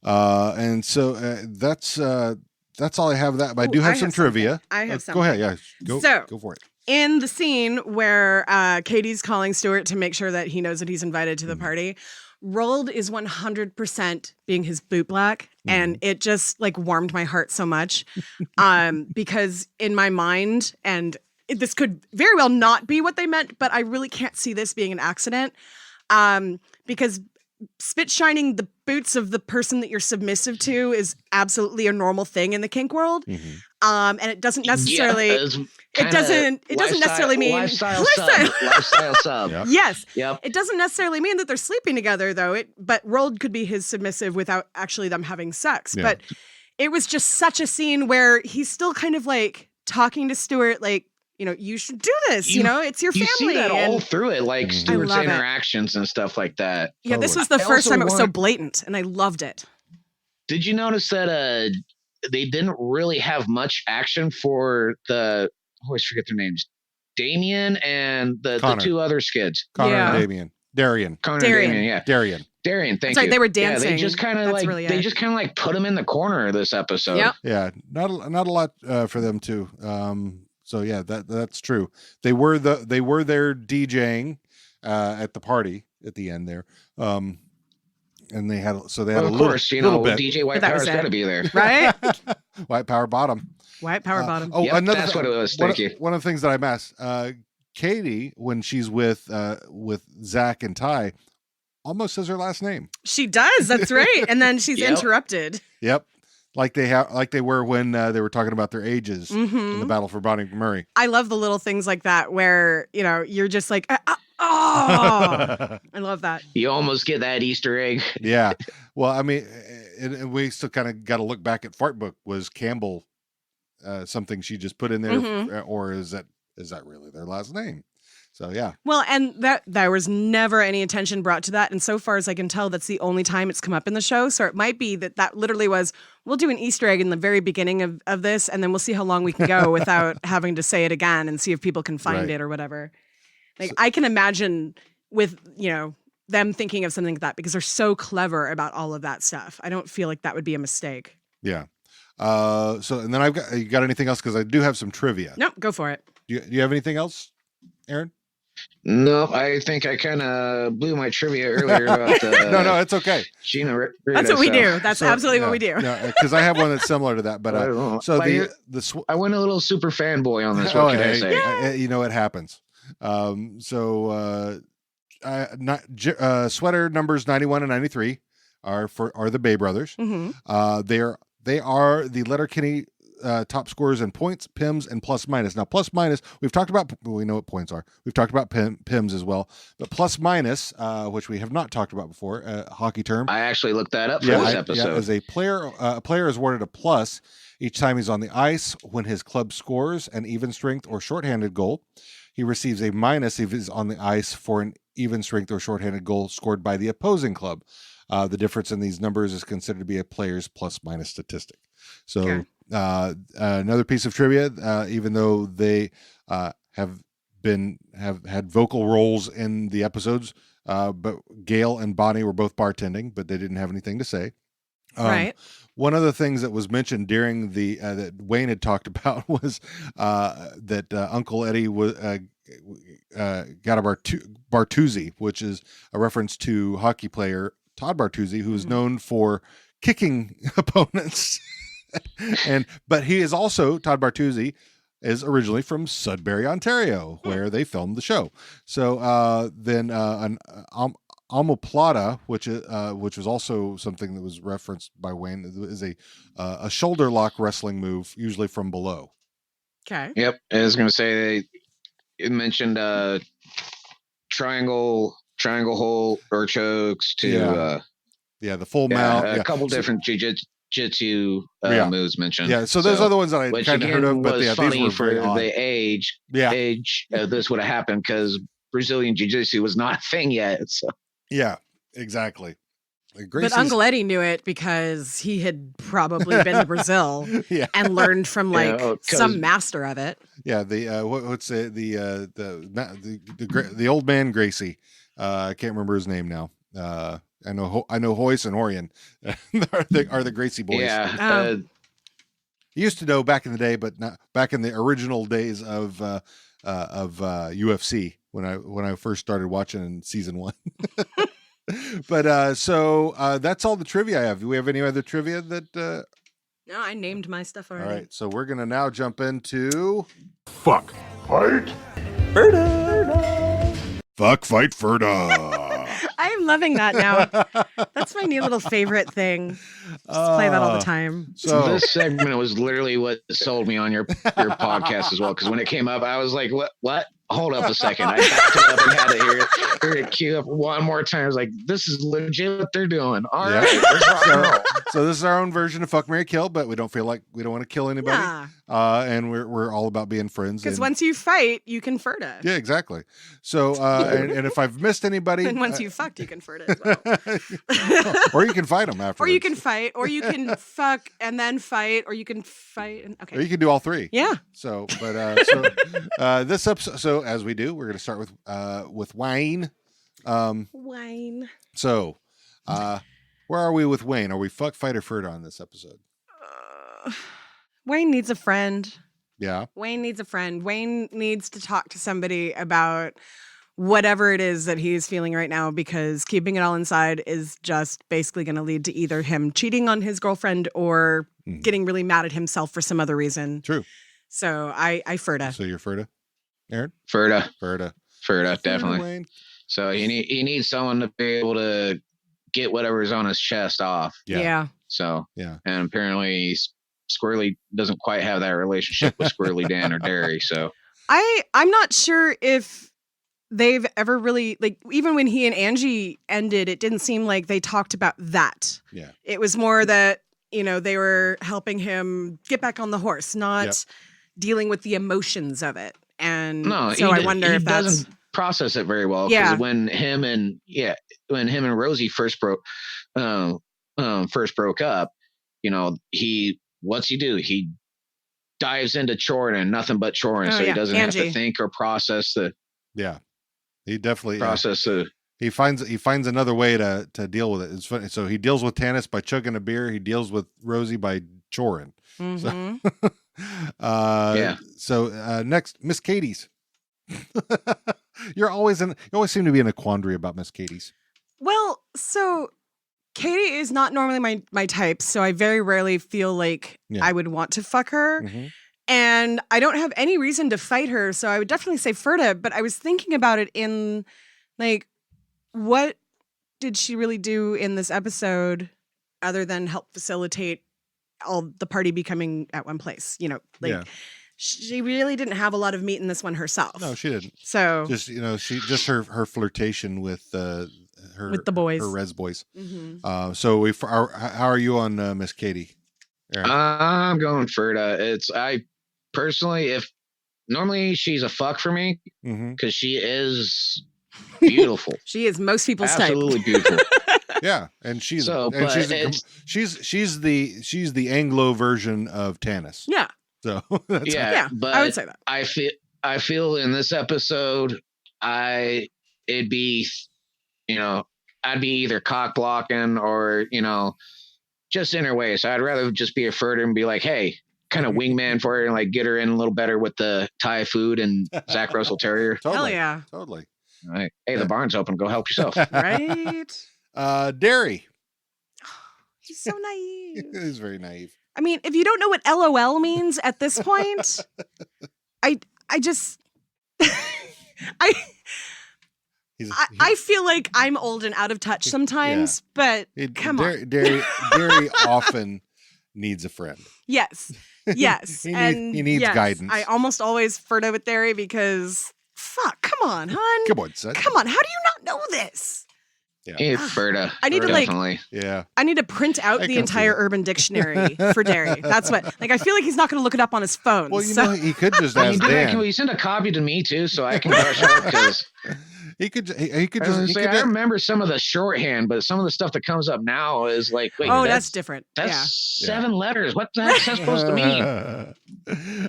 And so that's all I have. That, but I do have some trivia. I have some. Go ahead. Yeah. Go for it. In the scene where Katie's calling Stuart to make sure that he knows that he's invited to the party, Roald is 100% being his boot black, and it just like warmed my heart so much because in my mind, and this could very well not be what they meant, but I really can't see this being an accident because spit shining the boots of the person that you're submissive to is absolutely a normal thing in the kink world. And it doesn't necessarily it doesn't necessarily mean lifestyle sub. Yep. Yes. Yep. It doesn't necessarily mean that they're sleeping together though. But Roald could be his submissive without actually them having sex. Yeah. But it was just such a scene where he's still kind of like talking to Stuart, like, you know, you should do this. You know, it's your family. You see that all and through it, like Stuart's love it. interactions and stuff like that. yeah, this Totally. was the I first also time it was so want- blatant, and I loved it. Did you notice that they didn't really have much action for I always forget their names, Damien and the Connor. 2 other skids. Connor Yeah. and Damian. Darian. Connor Darian. and Damien, yeah. Darian. Darian, thank That's right, you. they were Yeah, dancing. they just kind of That's like really it. put him in the corner of this episode. Yep. Yeah, not a lot for them too. So yeah, that's true. They were there DJing at the party at the end there. And they had a Well, little, of course, you little know, bit. DJ White But that Power's was got to it. be there. Right? White Power Bottom. White power bottom. Oh, Yep, another that's what it was. One, Thank you. one of the things that I missed, Katie, when she's with Zach and Ty, almost says her last name. She does. That's right. And then she's Yep. interrupted. Yep, like they were when they were talking about their ages in the battle for Bonnie Murray. I love the little things like that where, you know, you're just like, oh, I love that. You almost get that Easter egg. Yeah. Well, I mean, and we still kind of got to look back at Fart Book. Was Campbell something she just put in there, or is that really their last name? So yeah. Well, and that there was never any attention brought to that. And so far as I can tell, that's the only time it's come up in the show. So it might be that literally was, we'll do an Easter egg in the very beginning of this, and then we'll see how long we can go without having to say it again and see if people can find Right. it or whatever. Like, I can imagine with, you know, them thinking of something like that because they're so clever about all of that stuff. I don't feel like that would be a mistake. Yeah. So and then you got anything else? Because I do have some trivia. Nope, go for it. Do you have anything else, Aaron? No, I think I kind of blew my trivia earlier about No, it's okay. Gina Rita, That's what we so- do. That's So, absolutely what yeah, we do. No, because I have one that's similar to that. But I don't know. so Like, the I went a little super fanboy on this. oh, What can I hey, say? you know it happens. Sweater numbers 91 and 93 are the Bay Brothers. Mm-hmm. They are the Letterkenny top scorers in points, PIMS, and plus minus. Now, plus minus, we know what points are. We've talked about PIMS as well, but plus minus, which we have not talked about before, hockey term. I actually looked that up for this episode. As a player is awarded a plus each time he's on the ice when his club scores an even strength or shorthanded goal. He receives a minus if he's on the ice for an even strength or shorthanded goal scored by the opposing club. The difference in these numbers is considered to be a player's plus minus statistic. So Okay. Another piece of trivia, even though they have had vocal roles in the episodes, but Gail and Bonnie were both bartending, but they didn't have anything to say. Right. One of the things that was mentioned during the that Wayne had talked about was that Uncle Eddie was got a Bartuzzi, which is a reference to hockey player Todd Bartuzzi, who is known for kicking opponents. But he is also, Todd Bartuzzi is originally from Sudbury, Ontario, where they filmed the show. So then an omoplata, which was also something that was referenced by Wayne, is a shoulder lock wrestling move, usually from below. Okay. Yep, I was going to say it mentioned triangle hole or chokes to the full mount. a couple different jiu-jitsu moves mentioned. Yeah, so those are the ones that I which kind of heard again of, but was these funny were for very odd. the age. Yeah. This would have happened because Brazilian jiu-jitsu was not a thing yet. So Yeah, exactly. But Uncle Eddie knew it because he had probably been to Brazil Yeah. and learned from like Yeah, 'cause- some master of it. Yeah, the old man Gracie. I can't remember his name now. I know Hoyce and Horian are the Gracie boys. yeah, He used to know back in the day, but not back in the original days of UFC when I first started watching in season 1. But so that's all the trivia I have. Do we have any other trivia that? No, I named my stuff All already. right, so we're gonna now jump into Fuck. Fight. Fuck Fight Ferda. I I'm loving that now. That's my new little favorite thing. Just play that all the time. So this segment was literally what sold me on your podcast as well. Because when it came up, I was like, what? Hold up a second. I backed it up and had to hear it cue up one more time. I was like, this is legit what they're doing. All right. So this is our own version of Fuck, Marry, Kill, but we don't feel like we don't want to kill anybody. Yeah. And we're all about being friends. Because once you fight, you can FERDA. Yeah, exactly. So and if I've missed anybody, and once you fucked, you can FERDA as well. or you can fight them after. Or you can fight, or you can fuck and then fight, or you can fight. Okay. Or you can do all three. Yeah. So, this episode. So as we do, we're going to start with Wayne. Wayne. So, where are we with Wayne? Are we fuck, fight, or FERDA on this episode? Wayne needs a friend. Yeah. Wayne needs a friend. Wayne needs to talk to somebody about whatever it is that he is feeling right now, because keeping it all inside is just basically going to lead to either him cheating on his girlfriend or getting really mad at himself for some other reason. True. So I FERDA. So you're FERDA, Aaron? FERDA, definitely. Wayne. So he needs someone to be able to get whatever's on his chest off. Yeah. So yeah, and apparently Squirrely doesn't quite have that relationship with Squirrely Dan or Derry. So I'm not sure if they've ever really, like, even when he and Angie ended, it didn't seem like they talked about that. Yeah. It was more that, they were helping him get back on the horse, not dealing with the emotions of it. And so I wonder if that's... doesn't process it very well. Yeah. When him and Rosie first broke up, what's he do? He dives into choring and nothing but choring. So he doesn't have to think or process the... Yeah. He definitely... Process the... He finds another way to deal with it. It's funny. So he deals with Tanis by chugging a beer. He deals with Rosie by choring. Mm-hmm. So next, Miss Katie's. You always seem to be in a quandary about Miss Katie's. Well, so Katie is not normally my type, so I very rarely feel like I would want to fuck her. Mm-hmm. And I don't have any reason to fight her, so I would definitely say FERDA, but I was thinking about it in, like, what did she really do in this episode other than help facilitate all the party becoming at one place? She really didn't have a lot of meat in this one herself. No, she didn't. So just her flirtation with the boys, her res boys. Mm-hmm. So how are you on Miss Katie? Aaron? I'm going FERDA. I personally, if normally she's a fuck for me because she is beautiful. She is most people's absolutely type. beautiful. Yeah, and she's the Anglo version of Tanis. Yeah. So but I would say that. I feel in this episode, I'd be either cock blocking or just in her way. So I'd rather just be a FERDA and be like, hey, kind of wingman for her and like get her in a little better with the Thai food and Zach Russell Terrier. Totally, hell yeah, totally. All right. Hey, the barn's open. Go help yourself. Right. Derry. He's so naive. He's very naive. I mean, if you don't know what LOL means at this point, I feel like I'm old and out of touch sometimes, but come on. Derry often needs a friend. Yes. He needs guidance. I almost always FERDA with Derry because, fuck, come on, hon. Come on, son. Come on, how do you not know this? Yeah, FERDA. I need definitely. I need to print out the entire Urban Dictionary for Derry. That's what. Like, I feel like he's not going to look it up on his phone. Well, he could just ask Dan. Can you send a copy to me too, so I can brush up? Because he could just. I remember some of the shorthand, but some of the stuff that comes up now is like, wait, that's different. That's 7 letters. What the heck is that supposed to mean?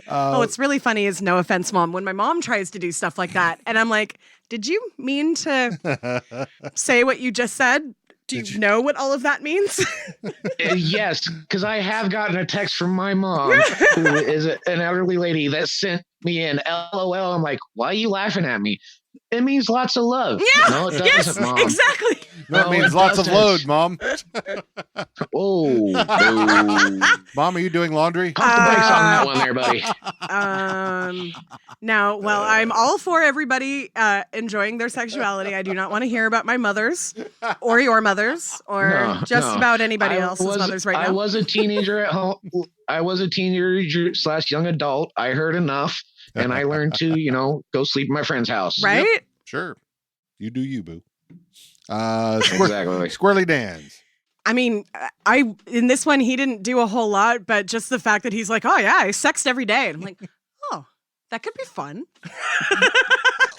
What's really funny is, no offense, Mom, when my mom tries to do stuff like that, and I'm like, did you mean to say what you just said? Do you know what all of that means? Yes, because I have gotten a text from my mom, who is an elderly lady, that sent me an LOL. I'm like, why are you laughing at me? it means lots of love. Yeah. No, it doesn't, Yes. Mom. Exactly. No, it No, means it lots of doesn't. load, Mom. Oh, no. Mom, are you doing laundry? Pump the brakes on that one there, buddy. Now, well, I'm all for everybody enjoying their sexuality. I do not want to hear about my mother's or your mother's or No, just no. about anybody else's mother's right now. I was a teenager at home. I was a teenager / young adult. I heard enough, and I learned to, go sleep in my friend's house. Right? Yep. Sure. You do you, boo. Exactly. Squirrely Dan's. I mean, in this one, he didn't do a whole lot, but just the fact that he's like, oh, yeah, I sext every day. And I'm like, oh, that could be fun.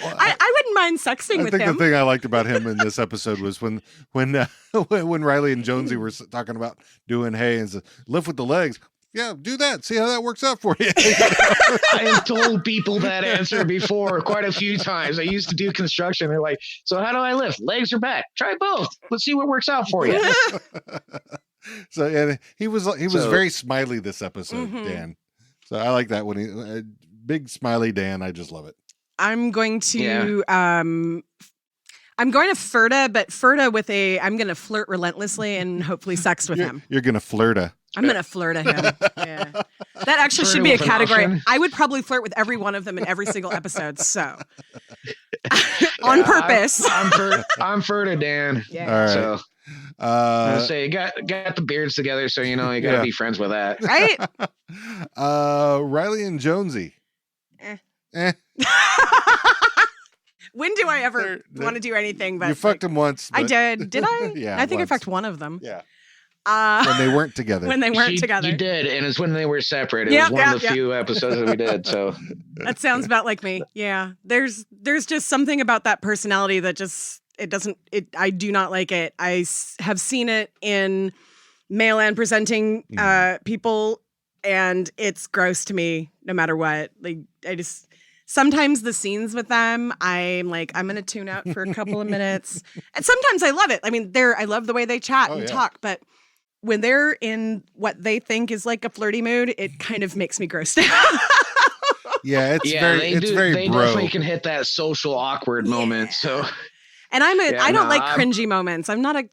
I wouldn't mind sexting with I think him. the thing I liked about him in this episode was when Riley and Jonesy were talking about doing hay and said, lift with the legs. Yeah, do that. See how that works out for you. I have told people that answer before quite a few times. I used to do construction. They're like, so how do I lift? Legs or back? Try both. Let's see what works out for you. So yeah, he was very smiley this episode, Dan. So I like that when he big smiley Dan. I just love it. I'm going to Ferda, but Ferda with I'm going to flirt relentlessly and hopefully sex with him. You're gonna flirta. I'm going to flirt at him. Yeah. That actually should be a category. I would probably flirt with every one of them in every single episode. So on purpose. I'm Ferda, Dan. Yeah. All right. So I'm gonna say you got the beards together, so you got to be friends with that. Right? Riley and Jonesy. Eh. When do I ever want to do anything? But You fucked him once. I but- did. Did I? Yeah, I think once. I fucked one of them. Yeah. When they weren't together. When they weren't together. You did, and it's when they were separate. It Yep, was one of the yep. few episodes that we did. So That sounds about like me. Yeah. There's just something about that personality that just I do not like it. I have seen it in male and presenting people, and it's gross to me no matter what. Like sometimes the scenes with them, I'm like, I'm going to tune out for a couple of minutes. And sometimes I love it. I mean, I love the way they chat and talk, but when they're in what they think is like a flirty mood, it kind of makes me grossed out. Yeah, it's very they bro. definitely can hit that social awkward moment. So And I don't like cringy moments. I don't like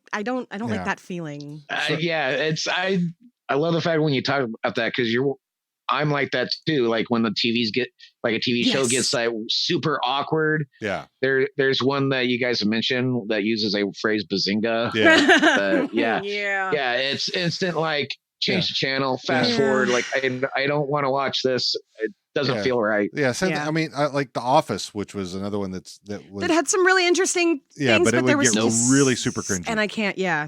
that feeling. I love the fact when you talk about that, because I'm like that too. Like when the TVs get like a TV show gets like super awkward. Yeah. There's one that you guys have mentioned that uses a phrase bazinga. Yeah. Yeah. It's instant, like change the channel, fast forward. Like I don't want to watch this. It doesn't feel right. Yeah. I mean, I like The Office, which was another one that had some really interesting things, but it there would was get just really super cringy. And I can't. Yeah,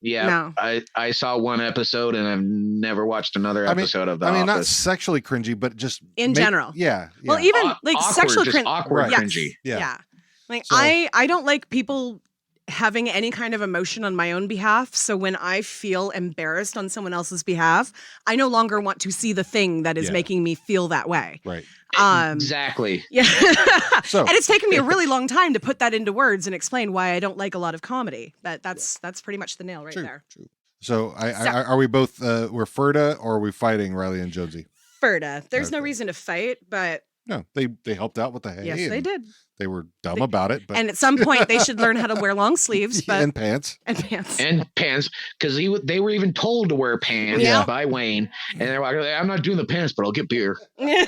no. I saw one episode and I've never watched another episode of that. I mean, not sexually cringy, but just in general. Yeah. Well, even like awkward, sexual just awkward yes. cringy. Yeah. Like So- I don't like people having any kind of emotion on my own behalf. So when I feel embarrassed on someone else's behalf, I no longer want to see the thing that is making me feel that way. Right. Exactly. Yeah. So- and it's taken me a really long time to put that into words and explain why I don't like a lot of comedy. But that's pretty much the nail right there. True. So are we both we're Ferda, or are we fighting Riley and Jonesy? Ferda. There's no Okay. reason to fight, but No, they helped out with the hay. yes, they and did. They were dumb about it, but And at some point, they should learn how to wear long sleeves, but and pants. and pants. And pants, because they were even told to wear pants by Wayne, and they're like, "I'm not doing the pants, but I'll get beer." Yeah,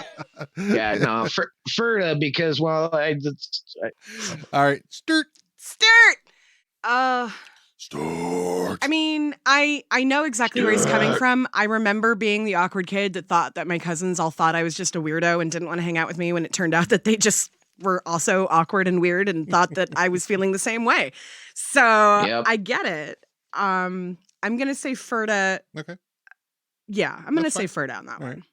no, Ferda, because All right, Sturt. I mean, I know exactly where he's coming from. I remember being the awkward kid that thought that my cousins all thought I was just a weirdo and didn't want to hang out with me, when it turned out that they just were also awkward and weird and thought that I was feeling the same way. So I get it. I'm gonna say Ferda. Okay. Yeah, I'm gonna That's say fine. Ferda on that All one. right.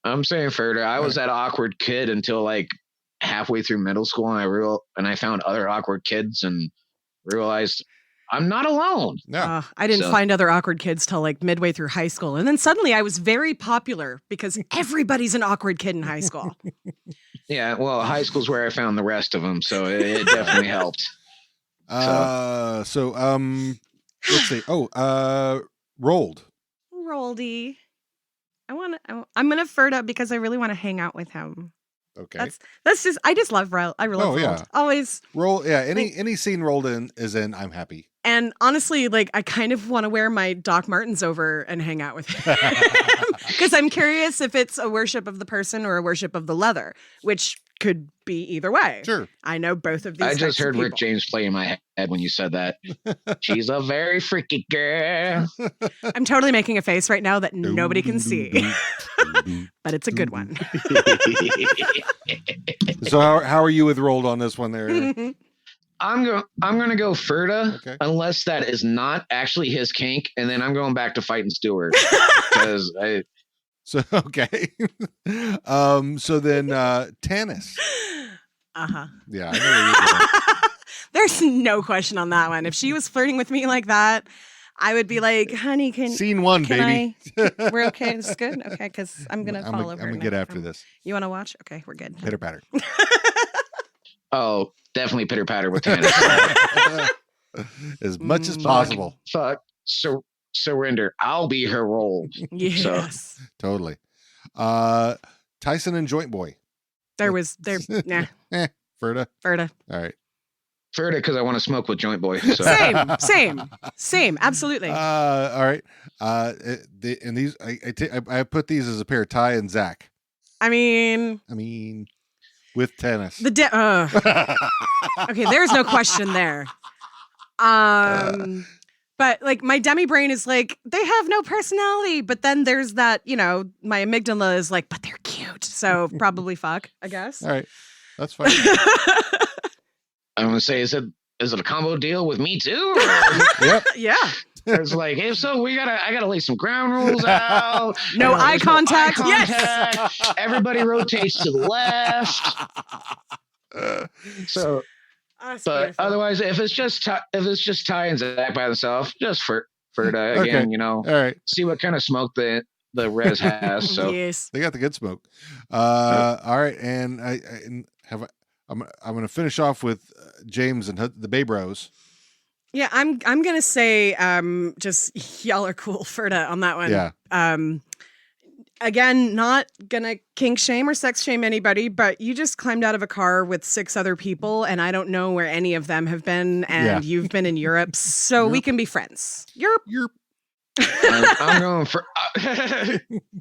I'm saying Ferda. I was that awkward kid until like halfway through middle school, and I found other awkward kids and realized I'm not alone. No. I didn't So- find other awkward kids till like midway through high school. And then suddenly I was very popular because everybody's an awkward kid in high school. Yeah, well, high school's where I found the rest of them, so it definitely helped. Let's see. Rolled. Roldy. I'm gonna Ferda because I really want to hang out with him. Okay. That's just I just love Roll. I really love Roll. Always Roll. Yeah. Any scene Rolled in is in. I'm happy. And honestly, like I kind of want to wear my Doc Martens over and hang out with him because I'm curious if it's a worship of the person or a worship of the leather, which could be either way. Sure. I know both of these. I just heard Rick James play in my head when you said that. She's a very freaky girl. I'm totally making a face right now that nobody can see, but it's a good one. So how are you with Rolled on this one there? I'm gonna go Ferda, unless that is not actually his kink, and then I'm going back to fighting Stewart because I. So okay, so then Tanis. Yeah, I know there's no question on that one. If she was flirting with me like that, I would be like, "Honey, scene one, baby. We're okay. This is good. Okay, because I'm gonna follow her. I'm gonna get after this. You want to watch? Okay, we're good. Pitter patter. Oh, definitely pitter patter with Tanis. As much as possible. Fuck. Surrender. I'll be her role. Yes. So. Totally. Tyson and Joint Boy. Nah. Ferda. All right. Ferda, because I want to smoke with Joint Boy. So. Same. Absolutely. All right. And these, I put these as a pair of Ty and Zach. I mean, with Tanis. Okay, there's no question there. But like my demi brain is like, they have no personality. But then there's that, my amygdala is like, but they're cute. So probably fuck, I guess. All right. That's fine. I'm going to say, is it a combo deal with me too? Yep. Yeah. It's like, if so, I gotta lay some ground rules out. No eye contact. Yes. Everybody rotates to the left. So, but beautiful. Otherwise, if it's just Ty and Zach by themselves, just Ferda again, All right. See what kind of smoke the Rez has. So yes, they got the good smoke. All right, and I'm going to finish off with James and the Bay Bros. Yeah, I'm gonna say just y'all are cool, Ferda, on that one. Yeah. Again, not gonna kink shame or sex shame anybody, but you just climbed out of a car with 6 other people, and I don't know where any of them have been, and you've been in Europe, so we can be friends. Europe. I'm going for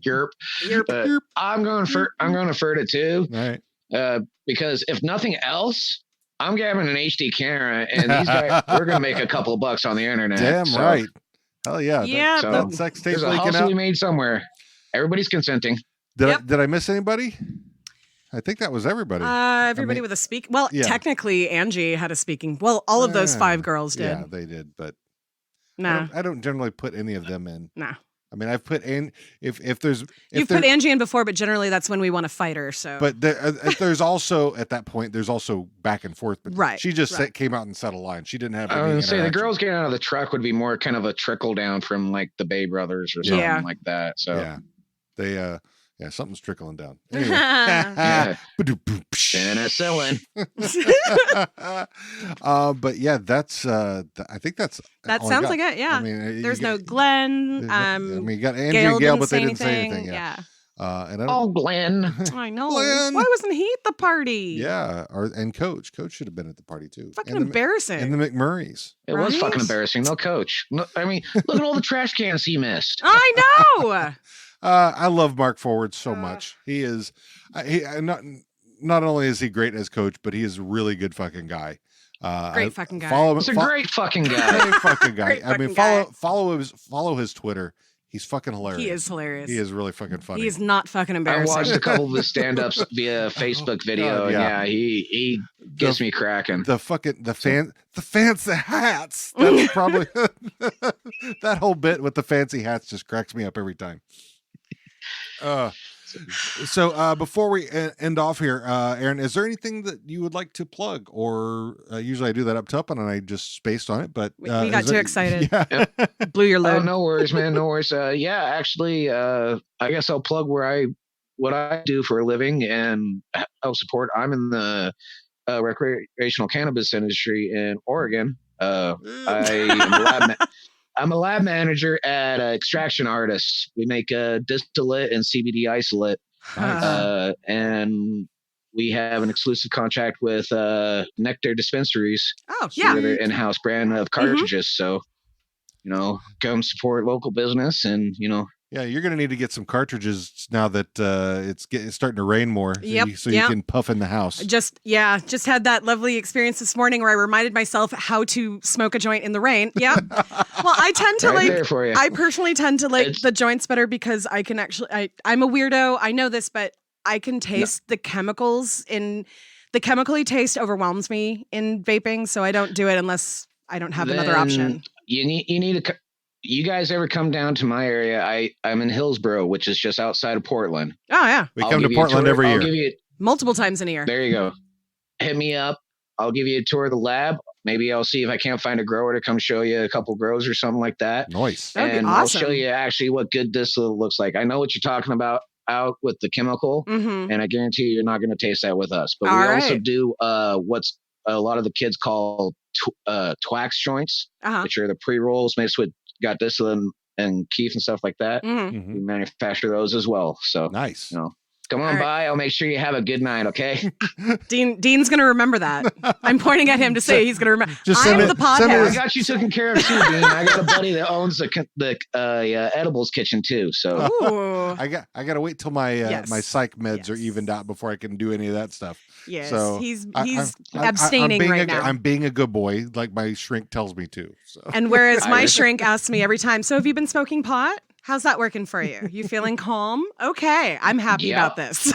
Europe. I'm going for Ferda too. All right. Because if nothing else, I'm grabbing an HD camera, and these guys, we're gonna make a couple of bucks on the internet. Damn right. Hell yeah. Yeah. That sex tape there's a house to be made somewhere. Everybody's consenting. Did I miss anybody? I think that was everybody. Everybody with a speak. Well, technically, Angie had a speaking. Well, all of those 5 girls did. Yeah, they did, but no, I don't generally put any of them in. No. I mean, I've put in if you've put Angie in before, but generally that's when we want to fight her. So, but there's also at that point there's also back and forth. But right, she just came out and set a line. She didn't have. I would say the girls getting out of the truck would be more kind of a trickle down from like the Bay Brothers or something like that. So yeah, they something's trickling down. Anyway. Penicillin. But yeah, that's I think that sounds like it. Yeah. I mean, there's no Glenn. I mean, you got Angie and Gail, but they didn't say anything. Yeah. And Glenn. I know. Glenn. Why wasn't he at the party? Yeah. And Coach should have been at the party too. Fucking embarrassing. And the McMurrays. It was fucking embarrassing. No Coach. No, I mean, look at all the trash cans he missed. I know. I love Mark Forward so much. He is not only is he great as Coach, but he is a really good fucking guy. Great fucking guy. He's a great fucking guy. Great fucking guy. I mean, follow his Twitter. He's fucking hilarious. He is hilarious. He is really fucking funny. He's not fucking embarrassing. I watched a couple of his stand-ups via Facebook video. He gets me cracking. The fancy hats. That's probably that whole bit with the fancy hats just cracks me up every time. So before we end off here, Aaron, is there anything that you would like to plug? Or usually I do that up top and I just spaced on it, but we got too excited. Yeah. Blew your load. No worries, man. No worries. Actually, I guess I'll plug what I do for a living and help support. I'm in the recreational cannabis industry in Oregon. I'm a lab manager at Extraction Artists. We make distillate and CBD isolate. And we have an exclusive contract with Nectar Dispensaries. Oh, So yeah. they're their in-house brand of cartridges. So, come support local business and, Yeah, you're going to need to get some cartridges now that it's starting to rain more. Yep, So you can puff in the house. Just had that lovely experience this morning where I reminded myself how to smoke a joint in the rain. Yep. Well, I tend to Right there for you. I personally tend to like the joints better because I can actually, I'm a weirdo. I know this, but I can taste the chemicals the chemically taste overwhelms me in vaping. So I don't do it unless I don't have another option. You need to. You guys ever come down to my area? I'm in Hillsboro, which is just outside of Portland. Oh, yeah. We come to Portland every year. I'll give you multiple times in a year. There you go. Hit me up. I'll give you a tour of the lab. Maybe I'll see if I can't find a grower to come show you a couple grows or something like that. Nice. That'd be and awesome. I'll show you actually what good distillate looks like. I know what you're talking about out with the chemical, and I guarantee you're not going to taste that with us. But we also do what's a lot of the kids call twax joints, which are the pre-rolls mixed with got distillate and keef and stuff like that. Mm-hmm. We manufacture those as well. So nice. Come on by. I'll make sure you have a good night, okay? Dean's going to remember that. I'm pointing at him to say he's going to remember. I'm the pothead. I got you taken care of too, Dean. I got a buddy that owns the edibles kitchen too. So I got to wait till my my psych meds are evened out before I can do any of that stuff. Yes, so he's abstaining right now. I'm being a good boy, like my shrink tells me to. So. And whereas my shrink asks me every time, so have you been smoking pot? How's that working for you? You feeling calm? Okay, I'm happy about this.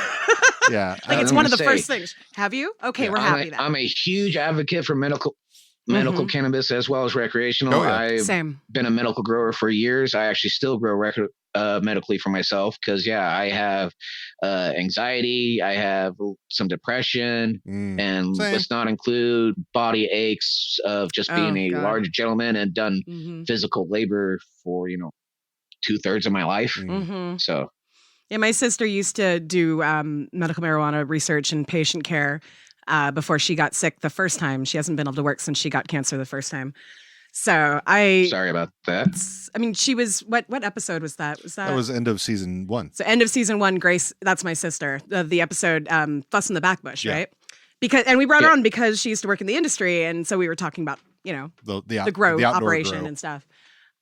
Yeah. Like it's one of the first things. Have you? Okay, we're happy then. I'm a huge advocate for medical cannabis as well as recreational. Oh, yeah. I've been a medical grower for years. I actually still grow medically for myself because I have anxiety, I have some depression, and let's not include body aches of just being a large gentleman and done physical labor for 2/3 of my life. So yeah, my sister used to do medical marijuana research and patient care before she got sick the first time. She hasn't been able to work since she got cancer the first time. So sorry about that. I mean, she was what episode was that? That was end of season 1. So end of season 1, Grace, that's my sister. The episode Fuss in the Backbush, right? And we brought her on because she used to work in the industry, and so we were talking about the grow operation and stuff.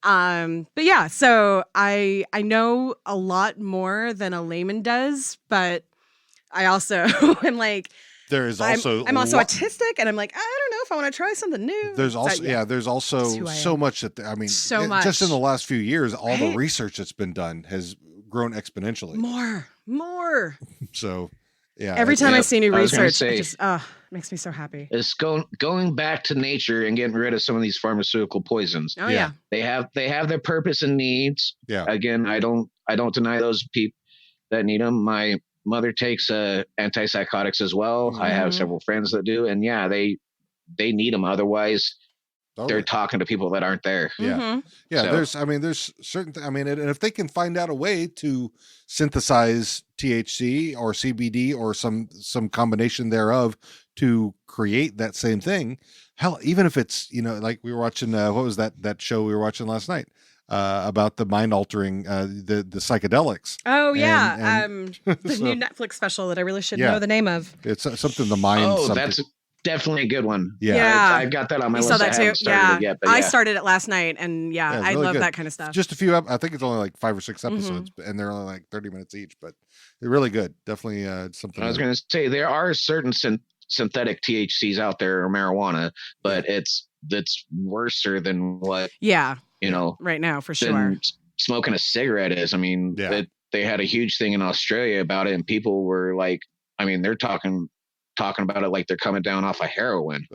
But yeah, so I know a lot more than a layman does, but I also am like, there is also I'm also autistic, and I'm like, I don't know if I want to try something new. There's also there's also so much that so much just in the last few years, all the research that's been done has grown exponentially. More. So yeah, every time I see new research, it just makes me so happy. It's going back to nature and getting rid of some of these pharmaceutical poisons. Oh yeah. They have their purpose and needs. Yeah. Again, I don't deny those people that need them. My mother takes antipsychotics as well. I have several friends that do, and they need them. Otherwise, they're talking to people that aren't there. Yeah. Yeah. So, there's certain, and if they can find out a way to synthesize THC or CBD or some combination thereof to create that same thing, hell, even if it's, like we were watching, what was that show we were watching last night? About the mind altering, the psychedelics. Oh yeah, the new Netflix special that I really should know the name of. It's something the mind. Oh, that's definitely a good one. Yeah, I got that on my list. Saw that too. Yet, I started it last night, and I really love good. that kind of stuff. Just a few. I think it's only like 5 or 6 episodes, and they're only like 30 minutes each, but they're really good. Definitely something. I was going to say there are certain synthetic THCs out there or marijuana, but it's worser than what. Yeah. Right now for sure. Smoking a cigarette is. They had a huge thing in Australia about it, and people were like, they're talking about it like they're coming down off of heroin.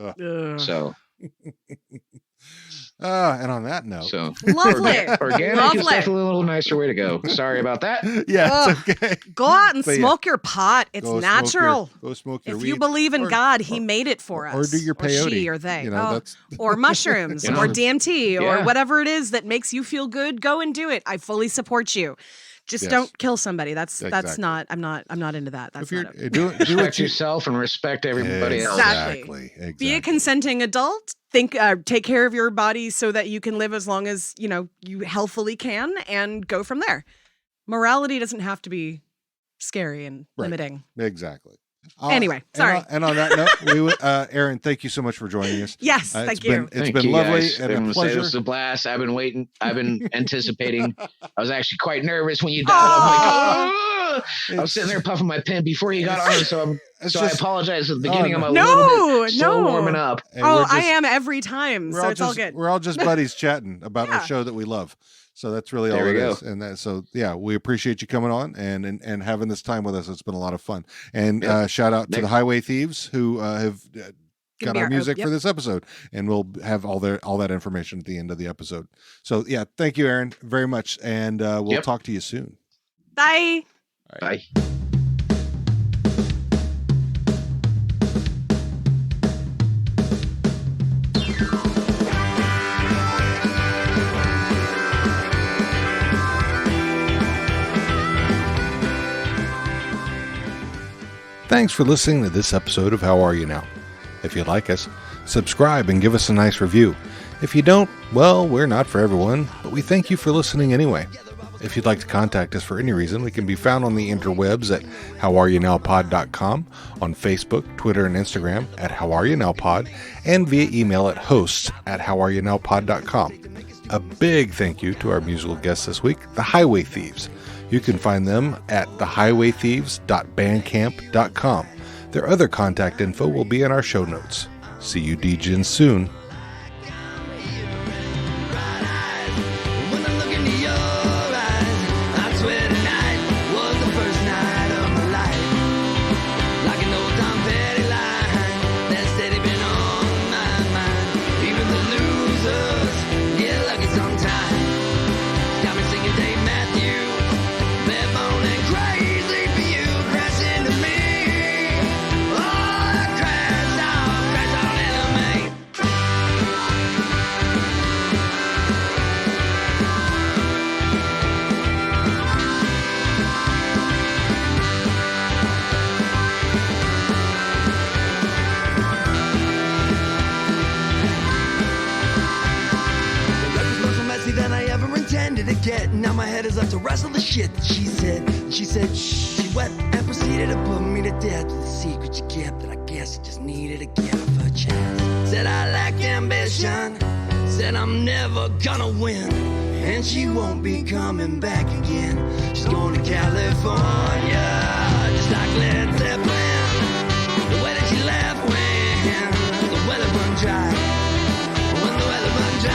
So. And on that note, lovely. Organic is definitely a little nicer way to go. Sorry about that. Yeah, it's okay. Go out and smoke your pot. It's natural. Go smoke your if weed. you believe in God, He made it for us. Or do your peyote. Or she or they. That's... or mushrooms or DMT or whatever it is that makes you feel good. Go and do it. I fully support you. Just don't kill somebody. That's not. I'm not into that. That's not. Respect yourself and respect everybody else. Exactly. Be a consenting adult. Take care of your body so that you can live as long as you healthily can, and go from there. Morality doesn't have to be scary and limiting. Exactly. Anyway, sorry. And on that note, Aaron, thank you so much for joining us. Yes, thank you. It's been lovely and a pleasure. It was a blast. I've been waiting. I've been anticipating. I was actually quite nervous when you dialed. I'm like, oh! I was sitting there puffing my pen before you got on, so I apologize at the beginning. I'm a little bit slow warming up. I am every time, so it's all good. We're all just buddies chatting about a show that we love. So that's really all it is. And we appreciate you coming on and having this time with us. It's been a lot of fun. And shout out to the Highway Thieves who have got our music for this episode. And we'll have all that information at the end of the episode. So thank you, Aaron, very much. And we'll talk to you soon. Bye. All right. Bye. Thanks for listening to this episode of How Are You Now? If you like us, subscribe and give us a nice review. If you don't, well, we're not for everyone, but we thank you for listening anyway. If you'd like to contact us for any reason, we can be found on the interwebs at howareyounowpod.com, on Facebook, Twitter, and Instagram at howareyounowpod, and via email at hosts@howareyounowpod.com. A big thank you to our musical guests this week, the Highway Thieves. You can find them at thehighwaythieves.bandcamp.com. Their other contact info will be in our show notes. See you DJs soon. Now my head is up to wrestle the shit that she said. She said, shh, she wept and proceeded to put me to death with a secret you kept that I guess you just needed to give her a chance. Said I lacked ambition, said I'm never gonna win, and she won't be coming back again. She's going to California, just like Led Zeppelin. The way that she left when the weather run dry. When the weather run dry.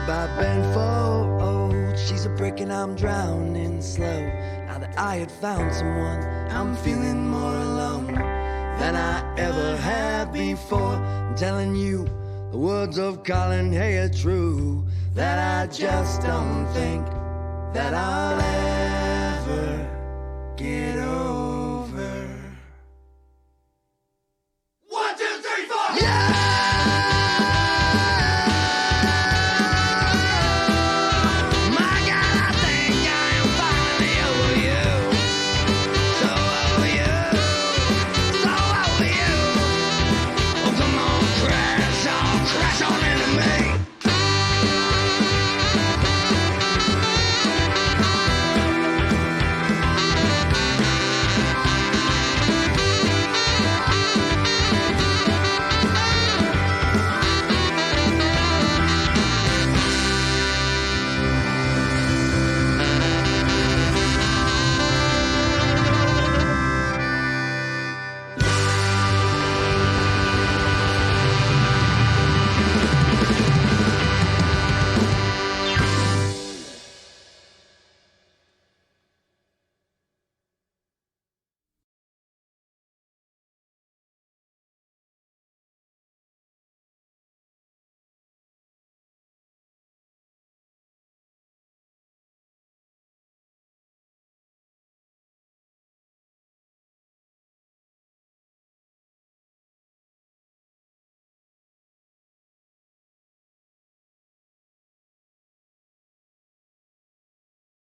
By Ben Fold, she's a brick and I'm drowning slow. Now that I had found someone, I'm feeling more alone than I ever had before. I'm telling you, the words of Colin Hay are true, that I just don't think that I'll ever get over.